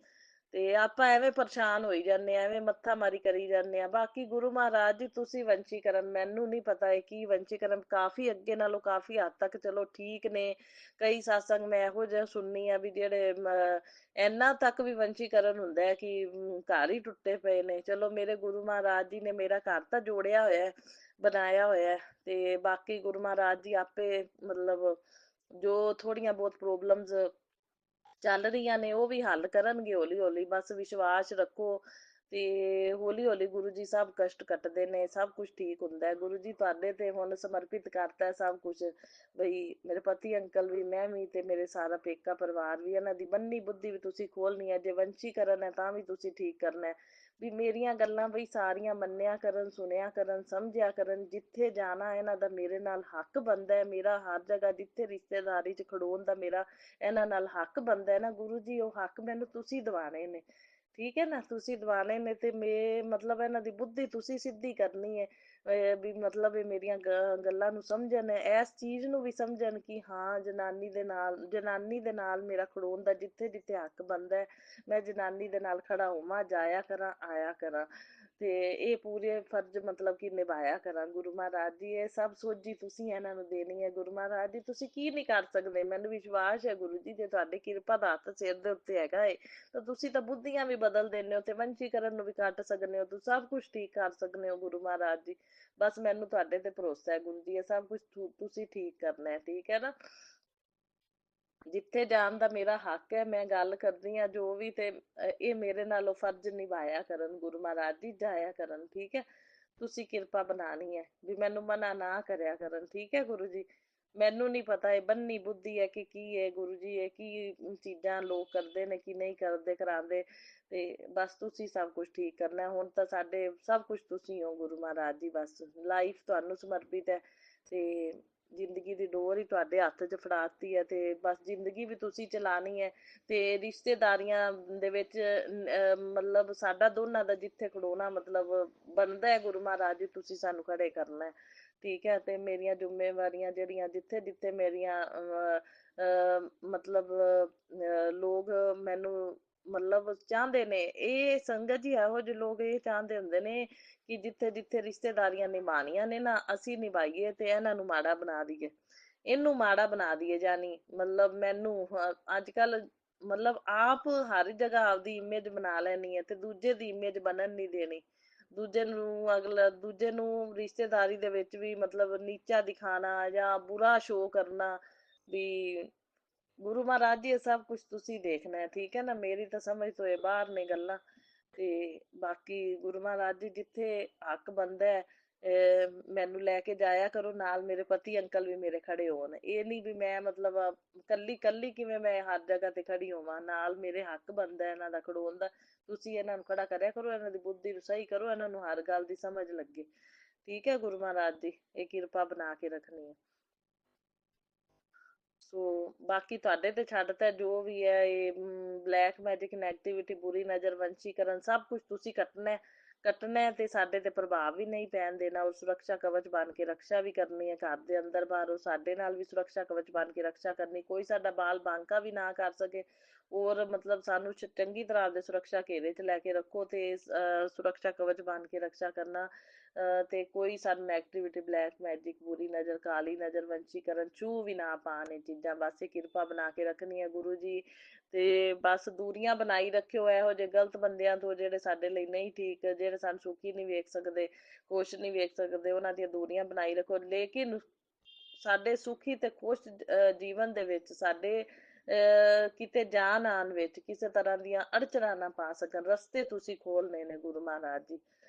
ਤੇ ਆਪਾਂ ਐਵੇਂ ਪਰੇਸ਼ਾਨ ਹੋਈ ਜਾਂਦੇ ਆ, ਐਵੇਂ ਮੱਥਾ ਮਾਰੀ ਕਰੀ ਜਾਂਦੇ ਆ। ਬਾਕੀ ਗੁਰੂ ਮਹਾਰਾਜ ਜੀ ਤੁਸੀਂ ਵੰਸ਼ੀਕਰਨ, ਮੈਨੂੰ ਨਹੀਂ ਪਤਾ ਹੈ ਕੀ ਵੰਸ਼ੀਕਰਨ, ਕਾਫੀ ਅੱਗੇ ਨਾਲੋਂ ਕਾਫੀ ਹੱਦ ਤੱਕ ਚਲੋ ਠੀਕ ਨੇ। ਕਈ ਸਾਸੰਗ ਮੈਂ ਇਹੋ ਜਿਹਾ ਸੁਣਨੀ ਆ ਵੀ ਜਿਹੜੇ ਇਹਨਾਂ ਤੱਕ ਵੀ ਵੰਸ਼ੀਕਰਨ ਹੁੰਦਾ ਹੈ ਕਿ ਘਰ ਹੀ ਟੁੱਟੇ ਪਏ ਨੇ। ਚਲੋ ਮੇਰੇ ਗੁਰੂ ਮਹਾਰਾਜ ਜੀ ਨੇ ਮੇਰਾ ਘਰ ਤਾਂ ਜੋੜਿਆ ਹੋਇਆ, ਬਣਾਇਆ ਹੋਇਆ। ਤੇ ਬਾਕੀ ਗੁਰੂ ਮਹਾਰਾਜ ਜੀ ਆਪੇ ਮਤਲਬ ਜੋ ਥੋੜੀਆਂ ਬਹੁਤ ਪ੍ਰੋਬਲਮਸ ਚੱਲ ਰਹੀਆਂ ਨੇ ਉਹ ਵੀ ਹੱਲ ਕਰਨਗੇ ਹੌਲੀ ਹੌਲੀ, ਬਸ ਵਿਸ਼ਵਾਸ ਰੱਖੋ। ਤੇ ਹੌਲੀ ਹੌਲੀ ਗੁਰੂ ਜੀ ਸਭ ਕਸ਼ਟ ਕੱਟਦੇ ਨੇ, ਸਭ ਕੁਝ ਠੀਕ ਹੁੰਦਾ ਹੈ। ਗੁਰੂ ਜੀ ਤੁਹਾਡੇ ਤੇ ਹੁਣ ਸਮਰਪਿਤ ਕਰਤਾ ਸਭ ਕੁਝ, ਬਈ ਮੇਰੇ ਪਤੀ ਅੰਕਲ ਵੀ, ਮੈਂ ਵੀ, ਤੇ ਮੇਰੇ ਸਾਰਾ ਪੇਕਾ ਪਰਿਵਾਰ ਵੀ, ਇਹਨਾਂ ਦੀ ਬੰਨੀ ਬੁੱਧੀ ਵੀ ਤੁਸੀਂ ਖੋਲਣੀ ਹੈ। ਜੇ ਵੰਸ਼ੀਕਰਨ ਹੈ ਤਾਂ ਵੀ ਤੁਸੀਂ ਠੀਕ ਕਰਨਾ ਹੈ। ਵੀ ਮੇਰੀਆਂ ਗੱਲਾਂ ਬਈ ਸਾਰੀਆਂ ਮੰਨਿਆ ਕਰਨ, ਸੁਣਿਆ ਕਰਨ, ਸਮਝਿਆ ਕਰਨ। ਜਿੱਥੇ ਜਾਣਾ ਇਹਨਾਂ ਦਾ ਮੇਰੇ ਨਾਲ ਹੱਕ ਬਣਦਾ ਹੈ, ਮੇਰਾ ਹਰ ਜਗ੍ਹਾ ਜਿੱਥੇ ਰਿਸ਼ਤੇਦਾਰੀ 'ਚ ਖੜੋਣ ਦਾ ਮੇਰਾ ਇਹਨਾਂ ਨਾਲ ਹੱਕ ਬਣਦਾ ਹੈ ਨਾ ਗੁਰੂ ਜੀ, ਉਹ ਹੱਕ ਮੈਨੂੰ ਤੁਸੀਂ ਦਿਵਾਣੇ ਨੇ। ਠੀਕ ਹੈ ਨਾ, ਤੁਸੀਂ ਦਿਵਾਣੇ ਨੇ। ਤੇ ਮਤਲਬ ਇਹਨਾਂ ਦੀ ਬੁੱਧੀ ਤੁਸੀਂ ਸਿੱਧੀ ਕਰਨੀ ਹੈ। ਵੀ ਮਤਲਬ ਇਹ ਮੇਰੀਆਂ ਗੱਲਾਂ ਨੂੰ ਸਮਝਣ, ਇਸ ਚੀਜ਼ ਨੂੰ ਵੀ ਸਮਝਣ ਕਿ ਹਾਂ ਜਨਾਨੀ ਦੇ ਨਾਲ ਮੇਰਾ ਖੜੋਣ ਦਾ ਜਿੱਥੇ ਜਿੱਥੇ ਹੱਕ ਬਣਦਾ ਹੈ, ਮੈਂ ਜਨਾਨੀ ਦੇ ਨਾਲ ਖੜਾ ਹੋਵਾਂ, ਜਾਇਆ ਕਰਾਂ, ਆਇਆ ਕਰਾਂ। ਤੇ ਇਹ ਪੂਰੇ ਫਰਜ਼ ਮਤਲਬ ਕਿ ਨਿਭਾਇਆ ਕਰਾਂ ਗੁਰੂ ਮਹਾਰਾਜ ਜੀ। ਇਹ ਸਭ ਸੋਝੀ ਤੁਸੀਂ ਇਹਨਾਂ ਨੂੰ ਦੇਣੀ ਹੈ ਗੁਰੂ ਮਹਾਰਾਜ ਜੀ। ਤੁਸੀਂ ਕੀ ਨਹੀਂ ਕਰ ਸਕਦੇ, ਮੈਨੂੰ ਵਿਸ਼ਵਾਸ ਹੈ ਗੁਰੂ ਜੀ, ਜੇ ਤੁਹਾਡੀ ਕਿਰਪਾ ਦਾ ਹੱਥ ਸਿਰ ਦੇ ਉੱਤੇ ਹੈਗਾ ਏ ਤਾਂ ਤੁਸੀਂ ਤਾਂ ਬੁੱਧੀਆਂ ਵੀ ਬਦਲ ਦਿੰਦੇ ਹੋ ਤੇ ਵੰਸ਼ੀਕਰਨ ਨੂੰ ਵੀ ਕੱਟ ਸਕਦੇ ਹੋ, ਤੁਸੀਂ ਸਭ ਕੁਝ ਠੀਕ ਕਰ ਸਕਦੇ ਹੋ ਗੁਰੂ ਮਹਾਰਾਜ ਜੀ। ਬਸ ਮੈਨੂੰ ਤੁਹਾਡੇ ਤੇ ਭਰੋਸਾ ਹੈ ਗੁਰੂ ਜੀ, ਇਹ ਸਭ ਕੁਝ ਤੁਸੀਂ ਠੀਕ ਕਰਨਾ ਹੈ, ਠੀਕ ਹੈ ਨਾ। ਜਿੱਥੇ ਜਾਣ ਦਾ ਮੇਰਾ ਹੱਕ ਹੈ, ਮੈਂ ਗੱਲ ਕਰਦੀ ਹਾਂ ਜੋ ਵੀ, ਤੇ ਇਹ ਮੇਰੇ ਨਾਲੋਂ ਫਰਜ਼ ਨਿਭਾਇਆ ਕਰਨ ਗੁਰੂ ਮਹਾਰਾਜ ਜੀ, ਜਾਇਆ ਕਰਨ, ਠੀਕ ਹੈ। ਤੁਸੀਂ ਕਿਰਪਾ ਬਣਾਣੀ ਹੈ ਵੀ ਮੈਨੂੰ ਮਨਾ ਨਾ ਕਰਿਆ ਕਰਨ, ਠੀਕ ਹੈ ਗੁਰੂ ਜੀ। ਮੈਨੂੰ ਨਹੀਂ ਪਤਾ ਇਹ ਬੰਨੀ ਬੁੱਧੀ ਹੈ ਕਿ ਕੀ ਹੈ ਗੁਰੂ ਜੀ, ਇਹ ਕੀ ਚੀਜ਼ਾਂ ਲੋਕ ਕਰਦੇ ਨੇ ਕੀ ਨਹੀਂ ਕਰਦੇ ਕਰਾਉਂਦੇ, ਤੇ ਬਸ ਤੁਸੀਂ ਸਭ ਕੁਝ ਠੀਕ ਕਰਨਾ। ਹੁਣ ਤਾਂ ਸਾਡੇ ਸਭ ਕੁਝ ਤੁਸੀਂ ਹੋ ਗੁਰੂ ਮਹਾਰਾਜ ਜੀ, ਬਸ ਲਾਈਫ ਤੁਹਾਨੂੰ ਸਮਰਪਿਤ ਹੈ ਤੇ ਜ਼ਿੰਦਗੀ ਦੀ ਡੋਰ ਹੀ ਤੁਹਾਡੇ ਹੱਥ 'ਚ ਫੜਾਤੀ ਹੈ, ਤੇ ਬਸ ਜ਼ਿੰਦਗੀ ਵੀ ਤੁਸੀਂ ਚਲਾਣੀ ਹੈ। ਤੇ ਰਿਸ਼ਤੇਦਾਰੀਆਂ ਦੇ ਵਿੱਚ ਮਤਲਬ ਸਾਡਾ ਦੋਨਾਂ ਦਾ ਜਿੱਥੇ ਖੜੋਣਾ ਮਤਲਬ ਬਣਦਾ ਹੈ ਗੁਰੂ ਮਹਾਰਾਜ ਜੀ, ਤੁਸੀਂ ਸਾਨੂੰ ਖੜੇ ਕਰਨਾ ਹੈ, ਠੀਕ ਹੈ। ਤੇ ਮੇਰੀਆਂ ਜ਼ਿੰਮੇਵਾਰੀਆਂ ਜਿਹੜੀਆਂ ਜਿੱਥੇ ਜਿੱਥੇ ਮੇਰੀਆਂ ਮਤਲਬ ਲੋਕ ਮੈਨੂੰ ਮਤਲਬ ਚਾਹੁੰਦੇ ਨੇ, ਇਹ ਸੰਗਤ ਜੀ ਇਹੋ ਜਿਹੇ ਲੋਕ ਇਹ ਚਾਹੁੰਦੇ ਹੁੰਦੇ ਨੇ ਕਿ ਜਿੱਥੇ ਜਿੱਥੇ ਰਿਸ਼ਤੇਦਾਰੀਆਂ ਨਿਭਾਉਣੀਆਂ ਨੇ ਨਾ, ਅਸੀਂ ਨਿਭਾਈਏ ਤੇ ਇਹਨਾਂ ਨੂੰ ਮਾੜਾ ਬਣਾ ਦਈਏ, ਇਹਨੂੰ ਮਾੜਾ ਬਣਾ ਦਈਏ। ਜਾਨੀ ਮਤਲਬ ਮੈਨੂੰ ਅੱਜ ਕੱਲ ਮਤਲਬ ਆਪ ਹਰ ਜਗ੍ਹਾ ਆਪਦੀ ਇਮੇਜ ਬਣਾ ਲੈਣੀ ਹੈ ਤੇ ਦੂਜੇ ਦੀ ਇਮੇਜ ਬਣਨ ਨਹੀਂ ਦੇਣੀ। ਦੂਜੇ ਨੂੰ ਰਿਸ਼ਤੇਦਾਰੀ ਦੇ ਵਿੱਚ ਵੀ ਮਤਲਬ ਨੀਚਾ ਦਿਖਾਣਾ ਜਾਂ ਬੁਰਾ ਸ਼ੋਅ ਕਰਨਾ ਵੀ ਗੁਰੂ ਮਹਾਰਾਜ ਜੀ ਇਹ ਸਭ ਕੁਝ ਤੁਸੀਂ ਦੇਖਣਾ ਹੈ, ਠੀਕ ਹੈ ਨਾ। ਮੇਰੀ ਤਾਂ ਸਮਝ ਤੋਂ ਇਹ ਬਾਹਰ ਨੇ ਗੱਲਾਂ। ਤੇ ਬਾਕੀ ਗੁਰੂ ਮਹਾਰਾਜ ਜੀ ਜਿੱਥੇ ਹੱਕ ਬਣਦਾ ਹੈ ਮੈਨੂੰ ਲੈ ਕੇ ਜਾਇਆ ਕਰੋ ਨਾਲ, ਮੇਰੇ ਪਤੀ ਅੰਕਲ ਵੀ ਮੇਰੇ ਖੜੇ ਹੋਣ। ਇਹ ਨਹੀਂ ਵੀ ਮੈਂ ਮਤਲਬ ਕੱਲੀ ਕੱਲੀ ਕਿਵੇਂ ਮੈਂ ਹਰ ਜਗ੍ਹਾ ਤੇ ਖੜੀ ਹੋਵਾਂ, ਨਾਲ ਮੇਰੇ ਹੱਕ ਬਣਦਾ ਇਹਨਾਂ ਦਾ ਖੜੋਣ ਦਾ। ਤੁਸੀਂ ਇਹਨਾਂ ਨੂੰ ਖੜਾ ਕਰਿਆ ਕਰੋ, ਇਹਨਾਂ ਦੀ ਬੁੱਧੀ ਨੂੰ ਸਹੀ ਕਰੋ, ਇਹਨਾਂ ਨੂੰ ਹਰ ਗੱਲ ਦੀ ਸਮਝ ਲੱਗੇ, ਠੀਕ ਹੈ ਗੁਰੂ ਮਹਾਰਾਜ ਜੀ। ਇਹ ਕਿਰਪਾ ਬਣਾ ਕੇ ਰੱਖਣੀ ਹੈ। ਸੋ ਬਾਕੀ ਤੁਹਾਡੇ ਤੇ ਛੱਡਤਾ ਜੋ ਵੀ ਹੈ, ਇਹ ਬਲੈਕ ਮੈਜਿਕ, ਨੈਗੇਟਿਵਿਟੀ, ਬੁਰੀ ਨਜ਼ਰ, ਵੰਸ਼ੀਕਰਨ ਸਭ ਕੁਝ ਤੁਸੀਂ ਕੱਟਣਾ ਤੇ ਸਾਡੇ ਤੇ ਪ੍ਰਭਾਵ ਵੀ ਨਹੀਂ ਪੈਣ ਦੇਣਾ। ਉਹ ਸੁਰੱਖਿਆ ਕਵਚ ਬਣ ਕੇ ਰਕਸ਼ਾ ਵੀ ਕਰਨੀ ਹੈ, ਘਰ ਦੇ ਅੰਦਰ ਬਾਹਰ ਉਹ ਸਾਡੇ ਨਾਲ ਵੀ ਸੁਰੱਖਿਆ ਕਵਚ ਬਣ ਕੇ ਰਕਸ਼ਾ ਕਰਨੀ, ਕੋਈ ਸਾਡਾ ਬਾਲ ਬਾਂਕਾ ਵੀ ਨਾ ਕਰ ਸਕੇ। ਔਰ ਮਤਲਬ ਸਾਨੂੰ ਚੰਗੀ ਤਰ੍ਹਾਂ ਦੇ ਸੁਰੱਖਿਆ ਘੇਰੇ 'ਚ ਲੈ ਕੇ ਰੱਖੋ ਤੇ ਸੁਰੱਖਿਆ ਕਵਚ ਬਣ ਕੇ ਰਕਸ਼ਾ ਕਰਨਾ। ਤੇ ਕੋਈ ਸਾਨੂੰ ਨੈਗੇਟਿਵਿਟੀ, ਬਲੈਕ ਮੈਜਿਕ, ਬੁਰੀ ਨਜ਼ਰ, ਕਾਲੀ ਨਜ਼ਰ, ਵੰਸ਼ੀਕਰਨ ਛੂ ਵੀ ਨਾ ਪਾਣ ਇਹ ਚੀਜ਼ਾਂ। ਬਸ ਇਹ ਕਿਰਪਾ ਬਣਾ ਕੇ ਰੱਖਣੀ ਹੈ ਗੁਰੂ ਜੀ। ਤੇ ਬਸ ਦੂਰੀਆਂ ਬਣਾਈ ਰੱਖਿਓ ਇਹੋ ਜਿਹੇ ਗਲਤ ਬੰਦਿਆਂ ਤੋਂ, ਜਿਹੜੇ ਸਾਡੇ ਲਈ ਨਹੀਂ ਠੀਕ, ਜਿਹੜੇ ਸਾਨੂੰ ਸੁਖੀ ਨਹੀਂ ਵੇਖ ਸਕਦੇ, ਖੁਸ਼ ਨਹੀਂ ਵੇਖ ਸਕਦੇ, ਉਹਨਾਂ ਦੀਆਂ ਦੂਰੀਆਂ ਬਣਾਈ ਰੱਖੋ। ਲੇਕਿਨ ਸਾਡੇ ਸੁਖੀ ਤੇ ਖੁਸ਼ ਜੀਵਨ ਦੇ ਵਿੱਚ ਸਾਡੇ ਕਿਤੇ ਜਾਣ ਆਉਣ ਵਿੱਚ ਕਿਸੇ ਤਰ੍ਹਾਂ ਦੀਆਂ ਅੜਚਣਾ ਨਾ ਪਾ ਸਕਣ, ਰਸਤੇ ਤੁਸੀਂ ਖੋਲਣੇ ਨੇ ਗੁਰੂ ਮਹਾਰਾਜ ਜੀ,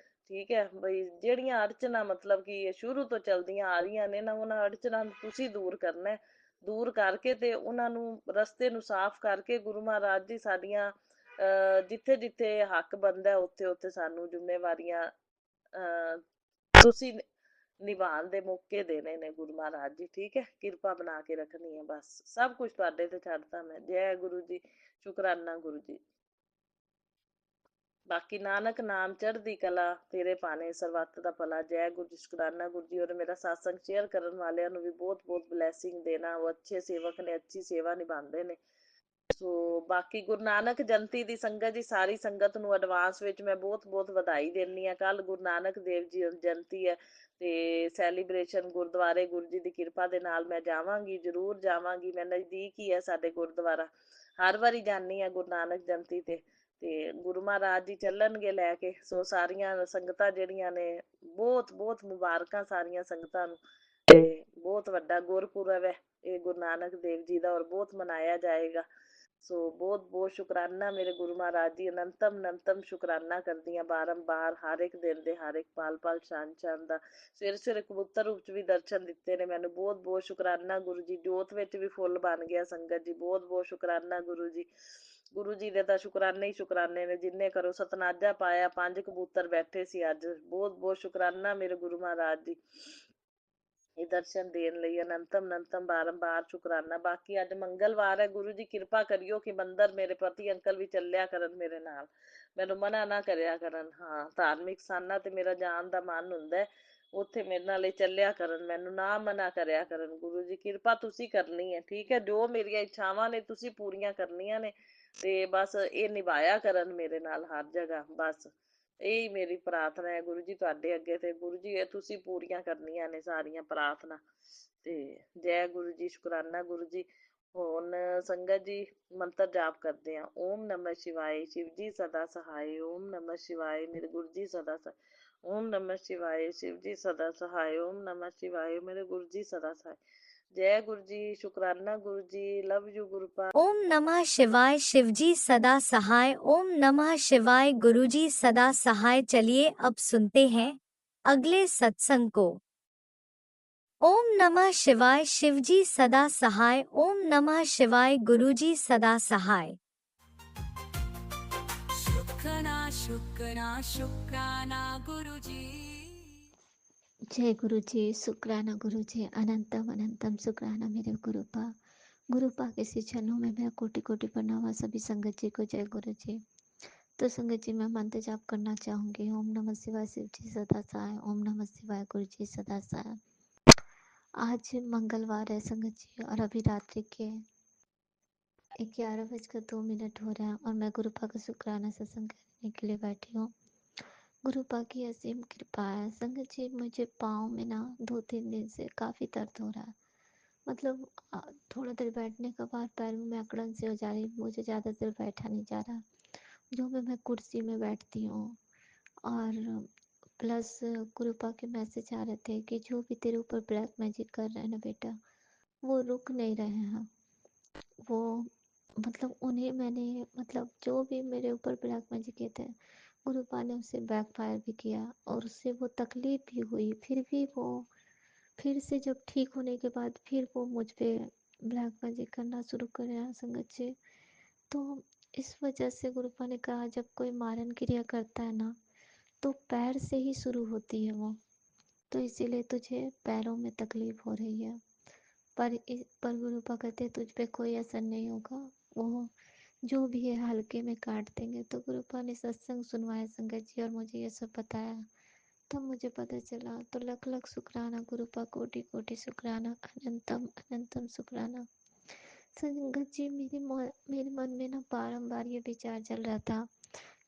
ਠੀਕ ਹੈ। ਬਈ ਜਿਹੜੀਆਂ ਅੜਚਣਾ ਮਤਲਬ ਕਿ ਸ਼ੁਰੂ ਤੋਂ ਚਲਦੀਆਂ ਆ ਰਹੀਆਂ ਨੇ ਨਾ, ਉਹਨਾਂ ਅੜਚਣਾ ਨੂੰ ਤੁਸੀਂ ਦੂਰ ਕਰਨਾ, ਦੂਰ ਕਰਕੇ ਤੇ ਉਹਨਾਂ ਨੂੰ ਰਸਤੇ ਨੂੰ ਸਾਫ਼ ਕਰਕੇ ਗੁਰੂ ਮਹਾਰਾਜ ਜੀ ਸਾਡੀਆਂ ਜਿੱਥੇ ਜਿੱਥੇ ਹੱਕ ਬਣਦਾ ਉੱਥੇ ਉੱਥੇ ਸਾਨੂੰ ਜ਼ਿੰਮੇਵਾਰੀਆਂ ਤੁਸੀਂ ਨਿਭਾਉਣ ਦੇ ਮੌਕੇ ਦੇਣੇ ਨੇ ਗੁਰੂ ਮਹਾਰਾਜ ਜੀ, ਠੀਕ ਹੈ। ਕਿਰਪਾ ਬਣਾ ਕੇ ਰੱਖਣੀ ਹੈ, ਬਸ ਸਭ ਕੁਝ ਤੁਹਾਡੇ ਤੇ ਛੱਡਤਾ ਮੈਂ। ਜੈ ਗੁਰੂ ਜੀ, ਸ਼ੁਕਰਾਨਾ ਗੁਰੂ ਜੀ। ਬਾਕੀ ਨਾਨਕ ਨਾਮ ਚੜ੍ਹਦੀ ਕਲਾ, ਤੇਰੇ ਭਾਣੇ ਸਰਬੱਤ ਦਾ ਭਲਾ। ਜੈ ਗੁਰੂ ਜੀ, ਸ਼ੁਕਰਾਨਾ ਗੁਰੂ ਜੀ। ਔਰ ਮੇਰਾ ਸਤਸੰਗ ਸ਼ੇਅਰ ਕਰਨ ਵਾਲਿਆਂ ਨੂੰ ਵੀ ਬਹੁਤ ਬਹੁਤ ਬਲੈਸਿੰਗ ਦੇਣਾ, ਉਹ ਅੱਛੇ ਸੇਵਕ ਨੇ, ਅੱਛੀ ਸੇਵਾ ਨਿਭਾਉਂਦੇ ਨੇ। ਸੋ ਬਾਕੀ ਗੁਰੂ ਨਾਨਕ ਜਯੰਤੀ ਦੀ ਸੰਗਤ ਜੀ, ਸਾਰੀ ਸੰਗਤ ਨੂੰ ਐਡਵਾਂਸ ਵਿੱਚ ਮੈਂ ਬਹੁਤ ਬਹੁਤ ਵਧਾਈ ਦਿੰਦੀ ਹਾਂ। ਕੱਲ ਗੁਰੂ ਨਾਨਕ ਦੇਵ ਜੀ ਜਯੰਤੀ ਹੈ ਤੇ ਸੈਲੀਬ੍ਰੇਸ਼ਨ ਗੁਰਦੁਆਰੇ ਗੁਰੂ ਜੀ ਦੀ ਕਿਰਪਾ ਦੇ ਨਾਲ ਮੈਂ ਜਾਵਾਂਗੀ, ਜ਼ਰੂਰ ਜਾਵਾਂਗੀ। ਮੈਂ ਨਜ਼ਦੀਕ ਹੀ ਹੈ ਸਾਡੇ ਗੁਰਦੁਆਰਾ, ਹਰ ਵਾਰੀ ਜਾਂਦੀ ਹਾਂ ਗੁਰੂ ਨਾਨਕ ਜਯੰਤੀ ਤੇ ਗੁਰੂ ਮਹਾਰਾਜ ਜੀ ਚੱਲਣਗੇ ਲੈ ਕੇ। ਸੋ ਸਾਰੀਆਂ ਸੰਗਤਾਂ ਜਿਹੜੀਆਂ ਨੇ ਬਹੁਤ ਬਹੁਤ ਮੁਬਾਰਕਾਂ ਸਾਰੀਆਂ ਸੰਗਤਾਂ ਨੂੰ। ਤੇ ਬਹੁਤ ਵੱਡਾ ਗੁਰਪੁਰਬ ਹੈ ਇਹ ਗੁਰੂ ਨਾਨਕ ਦੇਵ ਜੀ ਦਾ, ਔਰ ਬਹੁਤ ਮਨਾਇਆ ਜਾਏਗਾ। ਸੋ ਬਹੁਤ ਬਹੁਤ ਸ਼ੁਕਰਾਨਾ ਮੇਰੇ ਗੁਰੂ ਮਹਾਰਾਜ ਜੀ, ਅਨੰਤਮ ਅਨੰਤਮ ਸ਼ੁਕਰਾਨਾ ਕਰਦੀ ਹਾਂ ਬਾਰੰਬਾਰ, ਹਰ ਇੱਕ ਦਿਨ ਦੇ, ਹਰ ਇੱਕ ਪਲ ਪਲ, ਛਣ ਦਾ। ਸਵੇਰੇ ਸਵੇਰੇ ਕਬੂਤਰ ਰੂਪ ਚ ਵੀ ਦਰਸ਼ਨ ਦਿੱਤੇ ਨੇ ਮੈਨੂੰ, ਬਹੁਤ ਬਹੁਤ ਸ਼ੁਕਰਾਨਾ ਗੁਰੂ ਜੀ। ਜੋਤ ਵਿੱਚ ਵੀ ਫੁੱਲ ਬਣ ਗਿਆ ਸੰਗਤ ਜੀ, ਬਹੁਤ ਬਹੁਤ ਸ਼ੁਕਰਾਨਾ ਗੁਰੂ ਜੀ। ਗੁਰੂ ਜੀ ਦੇ ਤਾਂ ਸ਼ੁਕਰਾਨੇ ਹੀ ਸ਼ੁਕਰਾਨੇ ਨੇ, ਜਿੰਨੇ ਕਰੋ। ਸਤਨਾਜਾ ਪਾਇਆ, 5 ਕਬੂਤਰ ਬੈਠੇ ਸੀ ਅੱਜ। ਬਹੁਤ ਬਹੁਤ ਸ਼ੁਕਰਾਨਾ ਮੇਰੇ ਗੁਰੂ ਮਹਾਰਾਜ ਜੀ, ਇਹ ਦਰਸ਼ਨ ਦੇਣ ਲਈ ਅਨੰਤਮ ਅਨੰਤਮ ਬਾਰੰਬਾਰ ਸ਼ੁਕਰਾਨਾ। ਬਾਕੀ ਅੱਜ ਮੰਗਲਵਾਰ ਹੈ, ਗੁਰੂ ਜੀ ਕਿਰਪਾ ਕਰਿਓ ਕਿ ਮੰਦਰ ਮੇਰੇ ਪਤੀ ਅੰਕਲ ਵੀ ਚੱਲਿਆ ਕਰਨ ਮੇਰੇ ਨਾਲ, ਮੈਨੂੰ ਮਨਾ ਨਾ ਕਰਿਆ ਕਰਨ। ਹਾਂ, ਧਾਰਮਿਕ ਸਥਾਨਾਂ ਤੇ ਮੇਰਾ ਜਾਣ ਦਾ ਮਨ ਹੁੰਦਾ, ਉੱਥੇ ਮੇਰੇ ਨਾਲ ਇਹ ਚੱਲਿਆ ਕਰਨ, ਮੈਨੂੰ ਨਾ ਮਨਾ ਕਰਿਆ ਕਰਨ। ਗੁਰੂ ਜੀ ਕਿਰਪਾ ਤੁਸੀਂ ਕਰਨੀ ਹੈ, ਠੀਕ ਹੈ। ਜੋ ਮੇਰੀਆਂ ਇੱਛਾਵਾਂ ਨੇ ਤੁਸੀਂ ਪੂਰੀਆਂ ਕਰਨੀਆਂ ਨੇ, ਤੇ ਬਸ ਇਹ ਨਿਭਾਇਆ ਕਰਨ ਮੇਰੇ ਨਾਲ ਹਰ ਜਗ੍ਹਾ। ਬਸ ਇਹੀ ਮੇਰੀ ਪ੍ਰਾਰਥਨਾ ਹੈ ਗੁਰੂ ਜੀ ਤੁਹਾਡੇ ਅੱਗੇ, ਤੇ ਗੁਰੂ ਜੀ ਇਹ ਤੁਸੀਂ ਪੂਰੀਆਂ ਕਰਨੀਆਂ ਨੇ ਸਾਰੀਆਂ ਪ੍ਰਾਰਥਨਾ। ਤੇ ਜੈ ਗੁਰੂ ਜੀ, ਸ਼ੁਕਰਾਨਾ ਗੁਰੂ ਜੀ। ਹੁਣ ਸੰਗਤ ਜੀ ਮੰਤਰ ਜਾਪ ਕਰਦੇ ਆ। ਓਮ ਨਮः शिवाय, शिव जी सदा सहाय। ओम नमः शिवाय, मेरे गुरु जी सदा सहाय। ओम नमः शिवाय, शिव जी सदा सहाय। ओम नमः शिवाय, मेरे गुरु जी सदा सहाय। जय गुरु जी, शुकराना गुरु जी, लव यू गुरु पा। ओम नमः शिवाय, शिवजी सदा सहाय। ओम नमः शिवाय, गुरुजी सदा सहाय। चलिए अब सुनते हैं अगले सत्संग को। ओम नमः शिवाय, शिवजी सदा सहाय। ओम नमः शिवाय, गुरुजी सदा सहाय। शुक्राना शुक्राना शुक्राना गुरुजी। जय गुरु जी, शुक्राना गुरु जी, अनंतम अनंतम शुक्राना मेरे गुरुपा के श्री चरणों में मैं कोटि कोटि प्रणाम। सभी संगत जी को जय गुरु जी। तो संगत जी मैं मंत्र जाप करना चाहूंगी। ओम नमः शिवाय, शिव जी सदा सहाय। ओम नमः शिवाय, गुरु जी सदा सहाय। आज मंगलवार है संगत जी, और अभी रात्रि के 11:02 हो रहा है, और मैं गुरुपा का शुक्राना सत्संग करने के लिए बैठी हूँ। गुरुपा की असीम कृपा है संगत जी। मुझे पाँव में ना 2-3 दिन से काफ़ी दर्द हो रहा है। मतलब थोड़ा देर बैठने के बाद पैर में अकड़न से हो जा रही। मुझे ज़्यादा देर बैठा नहीं जा रहा। जो भी मैं कुर्सी में बैठती हूँ, और प्लस गुरुपा के मैसेज आ रहे थे कि जो भी तेरे ऊपर ब्लैक मैजिक कर रहे हैं ना बेटा, वो रुक नहीं रहे हैं। वो मतलब उन्हें मैंने मतलब जो भी मेरे ऊपर ब्लैक मैजिक किए थे, गुरुपा ने उसे बैकफायर भी किया, और उससे वो तकलीफ भी हुई। फिर भी वो फिर से जब ठीक होने के बाद फिर वो मुझ पे ब्लैक मैजिक करना शुरू कर संगत जी। तो इस वजह से गुरुपा ने कहा, जब कोई मारन क्रिया करता है ना, तो पैर से ही शुरू होती है वो, तो इसीलिए तुझे पैरों में तकलीफ हो रही है। पर गुरुपा कहते तुझ पे कोई असर नहीं होगा, वो जो भी है हल्के में काट देंगे। तो गुरुपा ने सत्संग सुनवाया संगत जी, और मुझे ये सब बताया, तब मुझे पता चला। तो लख लख शुक्राना गुरुपा, कोटि कोटि शुक्राना, अनंतम अनंतम शुक्राना। संगत जी मेरे मन में ना बारंबार ये विचार चल रहा था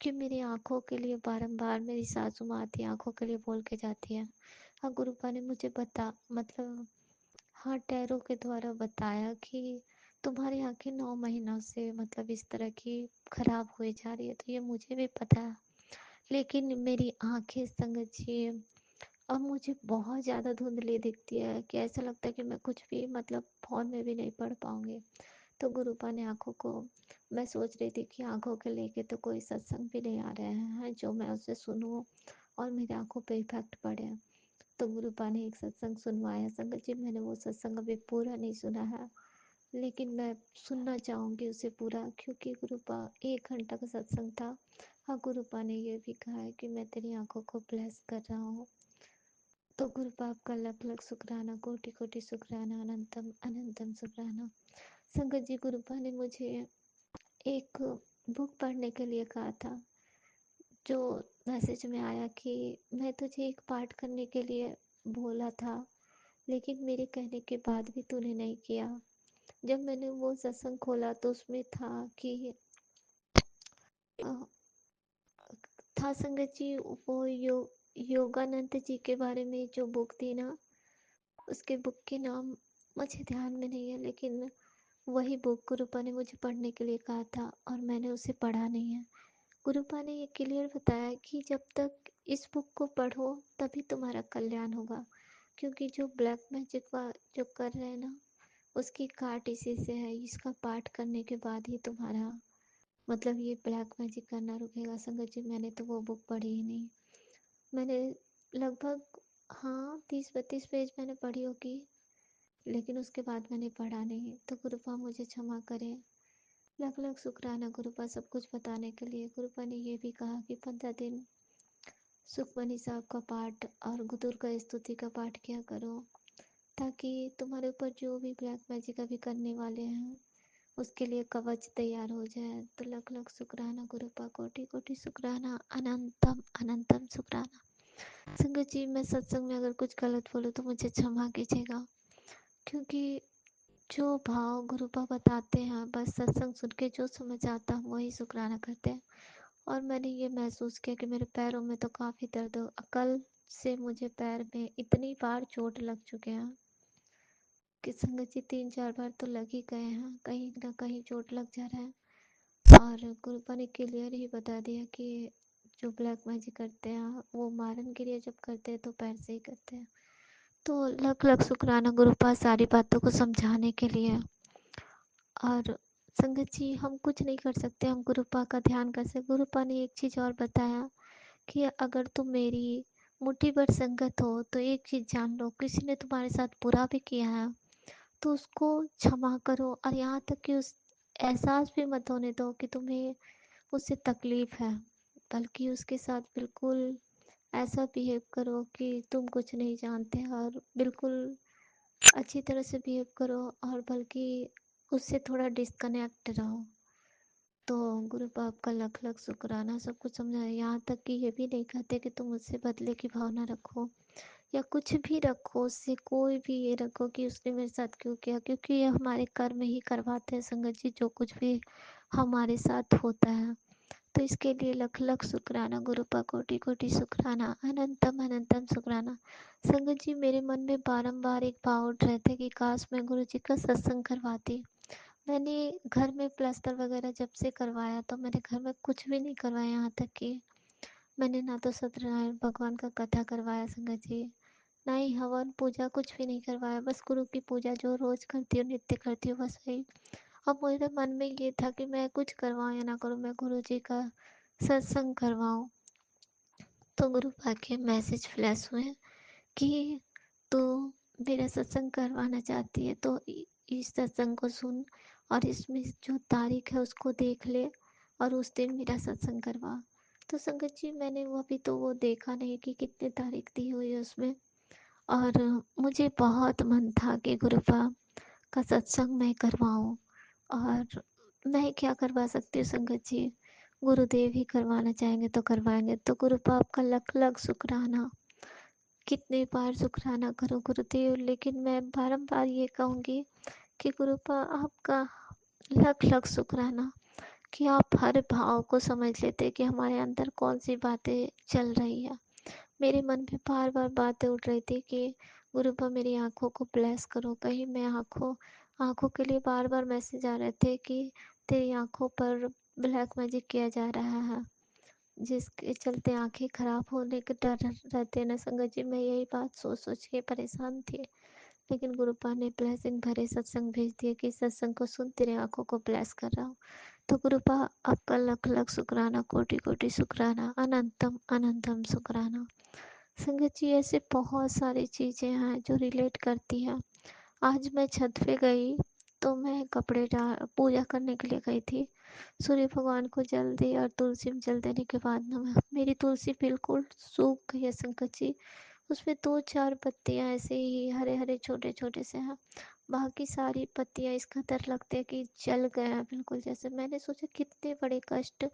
कि मेरी आंखों के लिए बारंबार मेरी सासू माँ आती आंखों के लिए बोल के जाती है। हाँ, गुरुपा ने मुझे मतलब हाँ टैरो के द्वारा बताया कि तुम्हारी आंखें 9 महीनों से मतलब इस तरह की खराब हुई जा रही है। तो ये मुझे भी पता है, लेकिन मेरी आंखें संगत जी अब मुझे बहुत ज़्यादा धुंधली दिखती है, कि ऐसा लगता है कि मैं कुछ भी मतलब फ़ोन में भी नहीं पढ़ पाऊँगी। तो गुरुपा ने आंखों को, मैं सोच रही थी कि आंखों के लेके तो कोई सत्संग भी नहीं आ रहे हैं जो मैं उससे सुनूं और मेरी आंखों पे इफेक्ट पड़े। तो गुरुपा ने एक सत्संग सुनवाया संगत जी। मैंने वो सत्संग अभी पूरा नहीं सुना है, लेकिन मैं सुनना चाहूँगी उसे पूरा, क्योंकि गुरुपा 1 घंटा का सत्संग था। हाँ, गुरुपा ने ये भी कहा है कि मैं तेरी आंखों को ब्लेस कर रहा हूँ। तो गुरुपा आपका लख लख शुक्राना, कोटि कोटि शुक्राना, अनंतम अनंतम शुक्राना। संगत जी, गुरुपा ने मुझे एक बुक पढ़ने के लिए कहा था, जो मैसेज में आया कि मैं तुझे एक पाठ करने के लिए बोला था, लेकिन मेरे कहने के बाद भी तूने नहीं किया। जब मैंने वो सत्संग खोला तो उसमें था कि था संगत जी, वो योगानंद जी के बारे में जो बुक थी ना, उसके बुक के नाम मुझे ध्यान में नहीं है, लेकिन वही बुक गुरुपा ने मुझे पढ़ने के लिए कहा था, और मैंने उसे पढ़ा नहीं है। गुरुपा ने ये क्लियर बताया कि जब तक इस बुक को पढ़ो तभी तुम्हारा कल्याण होगा, क्योंकि जो ब्लैक मैजिक जो कर रहे हैं ना, उसकी काट इसी से है। इसका पाठ करने के बाद ही तुम्हारा मतलब ये ब्लैक मैजिक करना रुकेगा। संगत जी, मैंने तो वो बुक पढ़ी ही नहीं। मैंने लगभग हाँ 30-32 पेज मैंने पढ़ी होगी, लेकिन उसके बाद मैंने पढ़ा नहीं। तो गुरुपा मुझे क्षमा करें। लख लख शुक्राना गुरुपा सब कुछ बताने के लिए। गुरुपा ने ये भी कहा कि 15 दिन सुखमनी साहब का पाठ और दुर्गा स्तुति का पाठ किया करो, ताकि तुम्हारे ऊपर जो भी ब्लैक मैजिक अभी करने वाले हैं उसके लिए कवच तैयार हो जाए। तो लख लख शुक्राना गुरुपा, कोटि कोटि शुक्राना, अनंतम अनंतम शुक्राना। संगत जी, मैं सत्संग में अगर कुछ गलत बोलूँ तो मुझे क्षमा कीजिएगा, क्योंकि जो भाव गुरुपा बताते हैं बस सत्संग सुन के जो समझ आता है वही शुक्राना करते हैं, और मैंने ये महसूस किया कि मेरे पैरों में तो काफ़ी दर्द हो, कल से मुझे पैर में इतनी बार चोट लग चुके हैं कि संगत जी 3-4 बार तो लग ही गए हैं, कहीं ना कहीं चोट लग जा रहा है। और गुरुपा ने क्लियर ही बता दिया कि जो ब्लैक मैजिक करते हैं वो मारन क्रिया जब करते हैं तो पैर से ही करते हैं। तो लख लख शुक्राना गुरुपा सारी बातों को समझाने के लिए। और संगत जी हम कुछ नहीं कर सकते, हम गुरुपा का ध्यान कर सकते। गुरुपा ने एक चीज़ और बताया कि अगर तुम मेरी मुट्ठी भर संगत हो तो एक चीज़ जान लो, किसी ने तुम्हारे साथ बुरा भी किया है तो उसको क्षमा करो, और यहाँ तक कि उस एहसास भी मत होने दो कि तुम्हें उससे तकलीफ है, बल्कि उसके साथ बिल्कुल ऐसा बिहेव करो कि तुम कुछ नहीं जानते, और बिल्कुल अच्छी तरह से बिहेव करो, और बल्कि उससे थोड़ा डिस्कनेक्ट रहो। तो गुरु बाप का लख लख शुक्राना, सब कुछ समझा। यहाँ तक कि ये भी नहीं कहते कि तुम उससे बदले की भावना रखो या कुछ भी रखो, उससे कोई भी ये रखो कि उसने मेरे साथ क्यों किया, क्योंकि ये हमारे कर्म ही करवाते हैं संगत जी, जो कुछ भी हमारे साथ होता है। तो इसके लिए लख लख शुक्राना गुरुपा, कोटि कोटि शुक्राना, अनंतम अनंतम शुक्राना। संगत जी मेरे मन में बारंबार एक भाव उठ रहे थे कि काश मैं गुरु जी का सत्संग करवाती। मैंने घर में प्लास्टर वगैरह जब से करवाया तो मैंने घर में कुछ भी नहीं करवाया, यहाँ तक कि मैंने ना तो सत्यनारायण भगवान का कथा करवाया संगत जी, ना ही हवन पूजा, कुछ भी नहीं करवाया। बस गुरु की पूजा जो रोज करती हूँ, नित्य करती हूँ, बस वही। अब मेरे मन में ये था कि मैं कुछ करवाऊँ या ना करूँ, मैं गुरु जी का सत्संग करवाऊँ। तो गुरु पाक के मैसेज फ्लैश हुए कि तू मेरा सत्संग करवाना चाहती है तो इस सत्संग को सुन, और इसमें जो तारीख है उसको देख ले, और उस दिन मेरा सत्संग करवा। तो संगत जी मैंने वो अभी तो वो देखा नहीं कि कितनी तारीख दी हुई है उसमें, और मुझे बहुत मन था कि गुरुपा का सत्संग मैं करवाऊँ। और मैं क्या करवा सकती हूँ संगत जी, गुरुदेव ही करवाना चाहेंगे तो करवाएंगे। तो गुरुपा आपका लख लख शुक्राना, कितने बार शुक्राना करो गुरुदेव, लेकिन मैं बारंबार ये कहूँगी कि गुरुपा आपका लख लख शुक्राना कि आप हर भाव को समझ लेते कि हमारे अंदर कौन सी बातें चल रही है। मेरे मन में बार बार बातें उठ रही थी कि गुरुपा मेरी आंखों को ब्लेस करो, कहीं मैं आंखों आंखों के लिए बार बार मैसेज आ रहे थे कि तेरी आंखों पर ब्लैक मैजिक किया जा रहा है, जिसके चलते आंखें खराब होने के डर रहते हैं ना संगत जी। मैं यही बात सोच सोच के परेशान थी, लेकिन गुरुपा ने ब्लेसिंग भरे सत्संग भेज दिए कि सत्संग को सुन, तेरे आंखों को ब्लेस कर रहा हूँ। तो गुरुपा आपका लख लख शुक्राना, कोटि कोटि शुक्राना, अनंतम अनंतम शुक्राना। संगत जी ऐसे बहुत सारी चीज़ें हैं जो रिलेट करती हैं। आज मैं छत पे गई तो मैं कपड़े डाल पूजा करने के लिए गई थी। सूर्य भगवान को जल दी और तुलसी में जल देने के बाद ना मेरी तुलसी बिल्कुल सूख गई है संकट जी। उसमें 2-4 पत्तियां ऐसे ही हरे हरे छोटे छोटे से हैं, बाकी सारी पत्तियां इस कदर लगते हैं कि जल गए हैं बिल्कुल। जैसे मैंने सोचा कितने बड़े कष्ट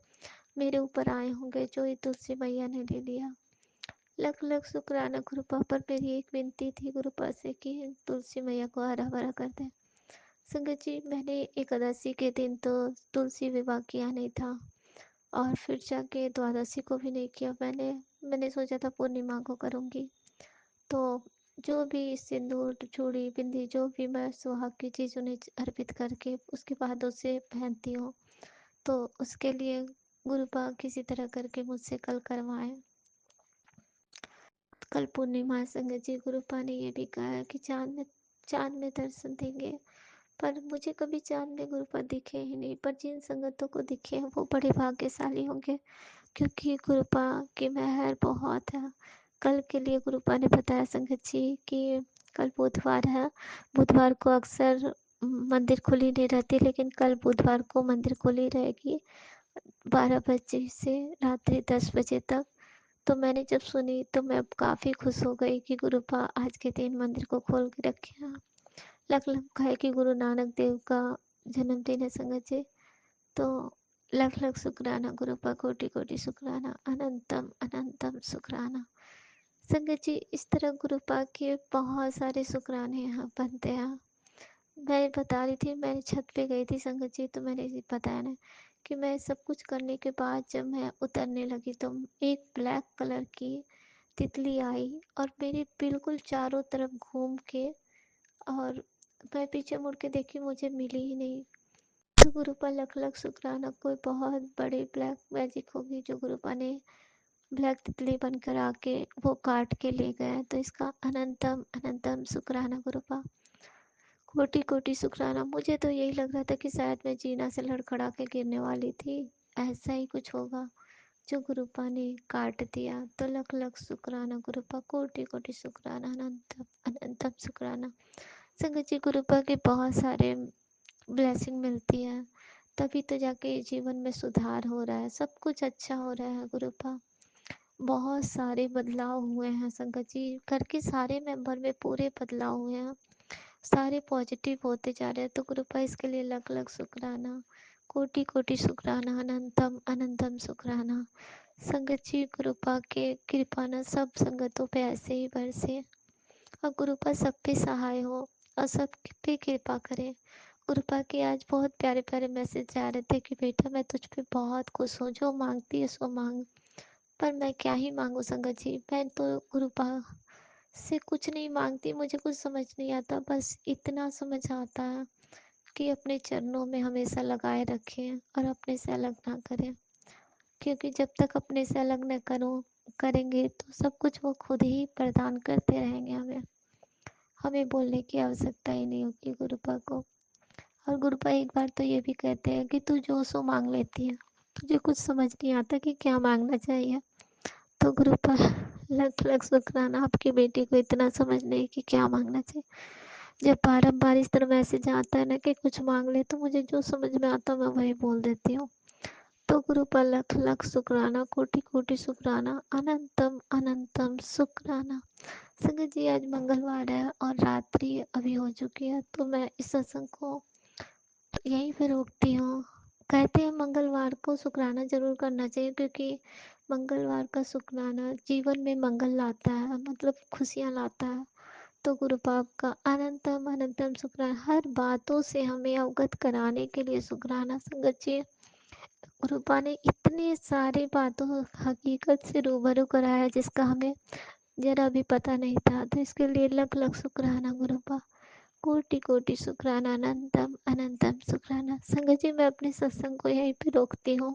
मेरे ऊपर आए होंगे जो ये तुलसी मैया ने ले लिया। लख लख शुक्राना गुरुपा, पर मेरी एक विनती थी गुरुपा से कि तुलसी मैया को हरा भरा कर दे। संगत जी मैंने एकादशी के दिन तो तुलसी विवाह किया नहीं था, और फिर जाके द्वादशी को भी नहीं किया। मैंने सोचा था पूर्णिमा को करूँगी। तो जो भी सिंदूर चूड़ी बिंदी जो भी मैं सुहाग की चीज़ उन्हें अर्पित करके उसके बाद उसे पहनती हूँ, तो उसके लिए गुरुपा किसी तरह करके मुझसे कल करवाएं। कल पूर्णिमा है संगत जी, गुरुपा ने ये भी कहा है कि चांद में दर्शन देंगे, पर मुझे कभी चांद में गुरुपा दिखे ही नहीं। पर जिन संगतों को दिखे हैं वो बड़े भाग्यशाली होंगे, क्योंकि गुरुपा की मेहर बहुत है। कल के लिए गुरुपा ने बताया संगत जी कि कल बुधवार है, बुधवार को अक्सर मंदिर खुली नहीं रहती, लेकिन कल बुधवार को मंदिर खुली रहेगी 12 बजे से रात्रि 10 बजे तक। तो मैंने जब सुनी तो मैं काफ़ी खुश हो गई कि गुरुपा आज के दिन मंदिर को खोल के रखे हैं। लग लग है कि गुरु नानक देव का जन्मदिन है संगत जी। तो लख लख शुक्राना गुरुपा, कोटि कोटि शुक्राना, अनंतम अनंतम शुक्राना। संगत जी इस तरह गुरुपा के बहुत सारे शुक्राने यहाँ बनते हैं। मैं बता रही थी, मैं छत पे गई थी संगत जी, तो मैंने बताया ना कि मैं सब कुछ करने के बाद जब मैं उतरने लगी तो एक ब्लैक कलर की तितली आई और मेरे बिल्कुल चारों तरफ घूम के, और मैं पीछे मुड़ के देखी, मुझे मिली ही नहीं। तो गुरुपा लख लख शुक्राना, कोई बहुत बड़ी ब्लैक मैजिक होगी जो गुरुपा ने ब्लैक तितली बनकर आके वो काट के ले गया। तो इसका अनंतम अनंतम शुक्राना गुरुपा, कोटि कोटि शुक्राना। मुझे तो यही लग रहा था कि शायद मैं जीना से लड़खड़ा के गिरने वाली थी, ऐसा ही कुछ होगा जो गुरुपा ने काट दिया। तो लख लख शुक्राना गुरुपा, कोटि कोटि शुक्राना, अनंतम अनंतम शुक्राना। संगत जी, गुरुपा के बहुत सारे ब्लेसिंग मिलती है, तभी तो जाके जीवन में सुधार हो रहा है, सब कुछ अच्छा हो रहा है गुरुपा। बहुत सारे बदलाव हुए हैं संगत जी, घर के सारे मेंबर में पूरे बदलाव हुए हैं, सारे पॉजिटिव होते जा रहे हैं। तो कृपा इसके लिए लख लख शुक्राना, कोटि कोटि शुक्राना, अनंतम अनंतम शुक्राना। संगत जी, कृपा के कृपा न सब संगतों पे ऐसे ही बरसे और कृपा सब पे सहाय हो और सब पे कृपा करे। कृपा के आज बहुत प्यारे प्यारे मैसेज आ रहे थे कि बेटा मैं तुझ पे बहुत खुश हूँ, जो मांगती है सो मांग। पर मैं क्या ही मांगू संगत जी, मैं तो कृपा से कुछ नहीं मांगती, मुझे कुछ समझ नहीं आता, बस इतना समझ आता है कि अपने चरणों में हमेशा लगाए रखें और अपने से अलग ना करें, क्योंकि जब तक अपने से अलग न करेंगे तो सब कुछ वो खुद ही प्रदान करते रहेंगे हमें, हमें बोलने की आवश्यकता ही नहीं होगी गुरुपा को। और गुरुपा एक बार तो ये भी कहते हैं कि तू जो सो मांग लेती है, तुझे कुछ समझ नहीं आता कि क्या मांगना चाहिए। तो गुरुपा लख लख शुक्राना, आपकी बेटी को इतना समझ नहीं कि क्या मांगना चाहिए। जब बारम्बार इस तरह मैसेज आता है ना कि कुछ मांग ले, तो मुझे जो समझ में आता मैं वही बोल देती हूँ। तो गुरुपा लख लख शुक्राना, कोटि कोटि शुक्राना, अनंतम अनंतम शुक्राना। संगत जी, आज मंगलवार है और रात्रि अभी हो चुकी है, तो मैं इस सत्संग को यहीं पे रोकती हूँ। कहते हैं मंगलवार को शुक्राना जरूर करना चाहिए, क्योंकि मंगलवार का शुक्राना जीवन में मंगल लाता है, मतलब खुशियाँ लाता है। तो गुरु बाप का अनंतम अनंतम शुक्राना, हर बातों से हमें अवगत कराने के लिए शुक्राना। संगत जी, गुरुपा ने इतने सारे बातों हकीकत से रूबरू कराया जिसका हमें जरा भी पता नहीं था, तो इसके लिए लख लख शुक्राना गुरुपा, कोटि कोटि शुक्राना, अनंतम अनंतम शुक्राना। संगत जी, मैं अपने सत्संग को यहीं पे रोकती हूँ,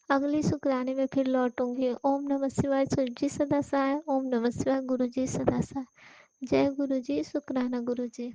अगले शुक्राने में फिर लौटूंगी। ओम नमः शिवाय, सूर्य जी सदा सहाय। ओम नमः शिवाय, गुरु जी सदा सहाय। जय गुरु जी, शुक्राना गुरु जी।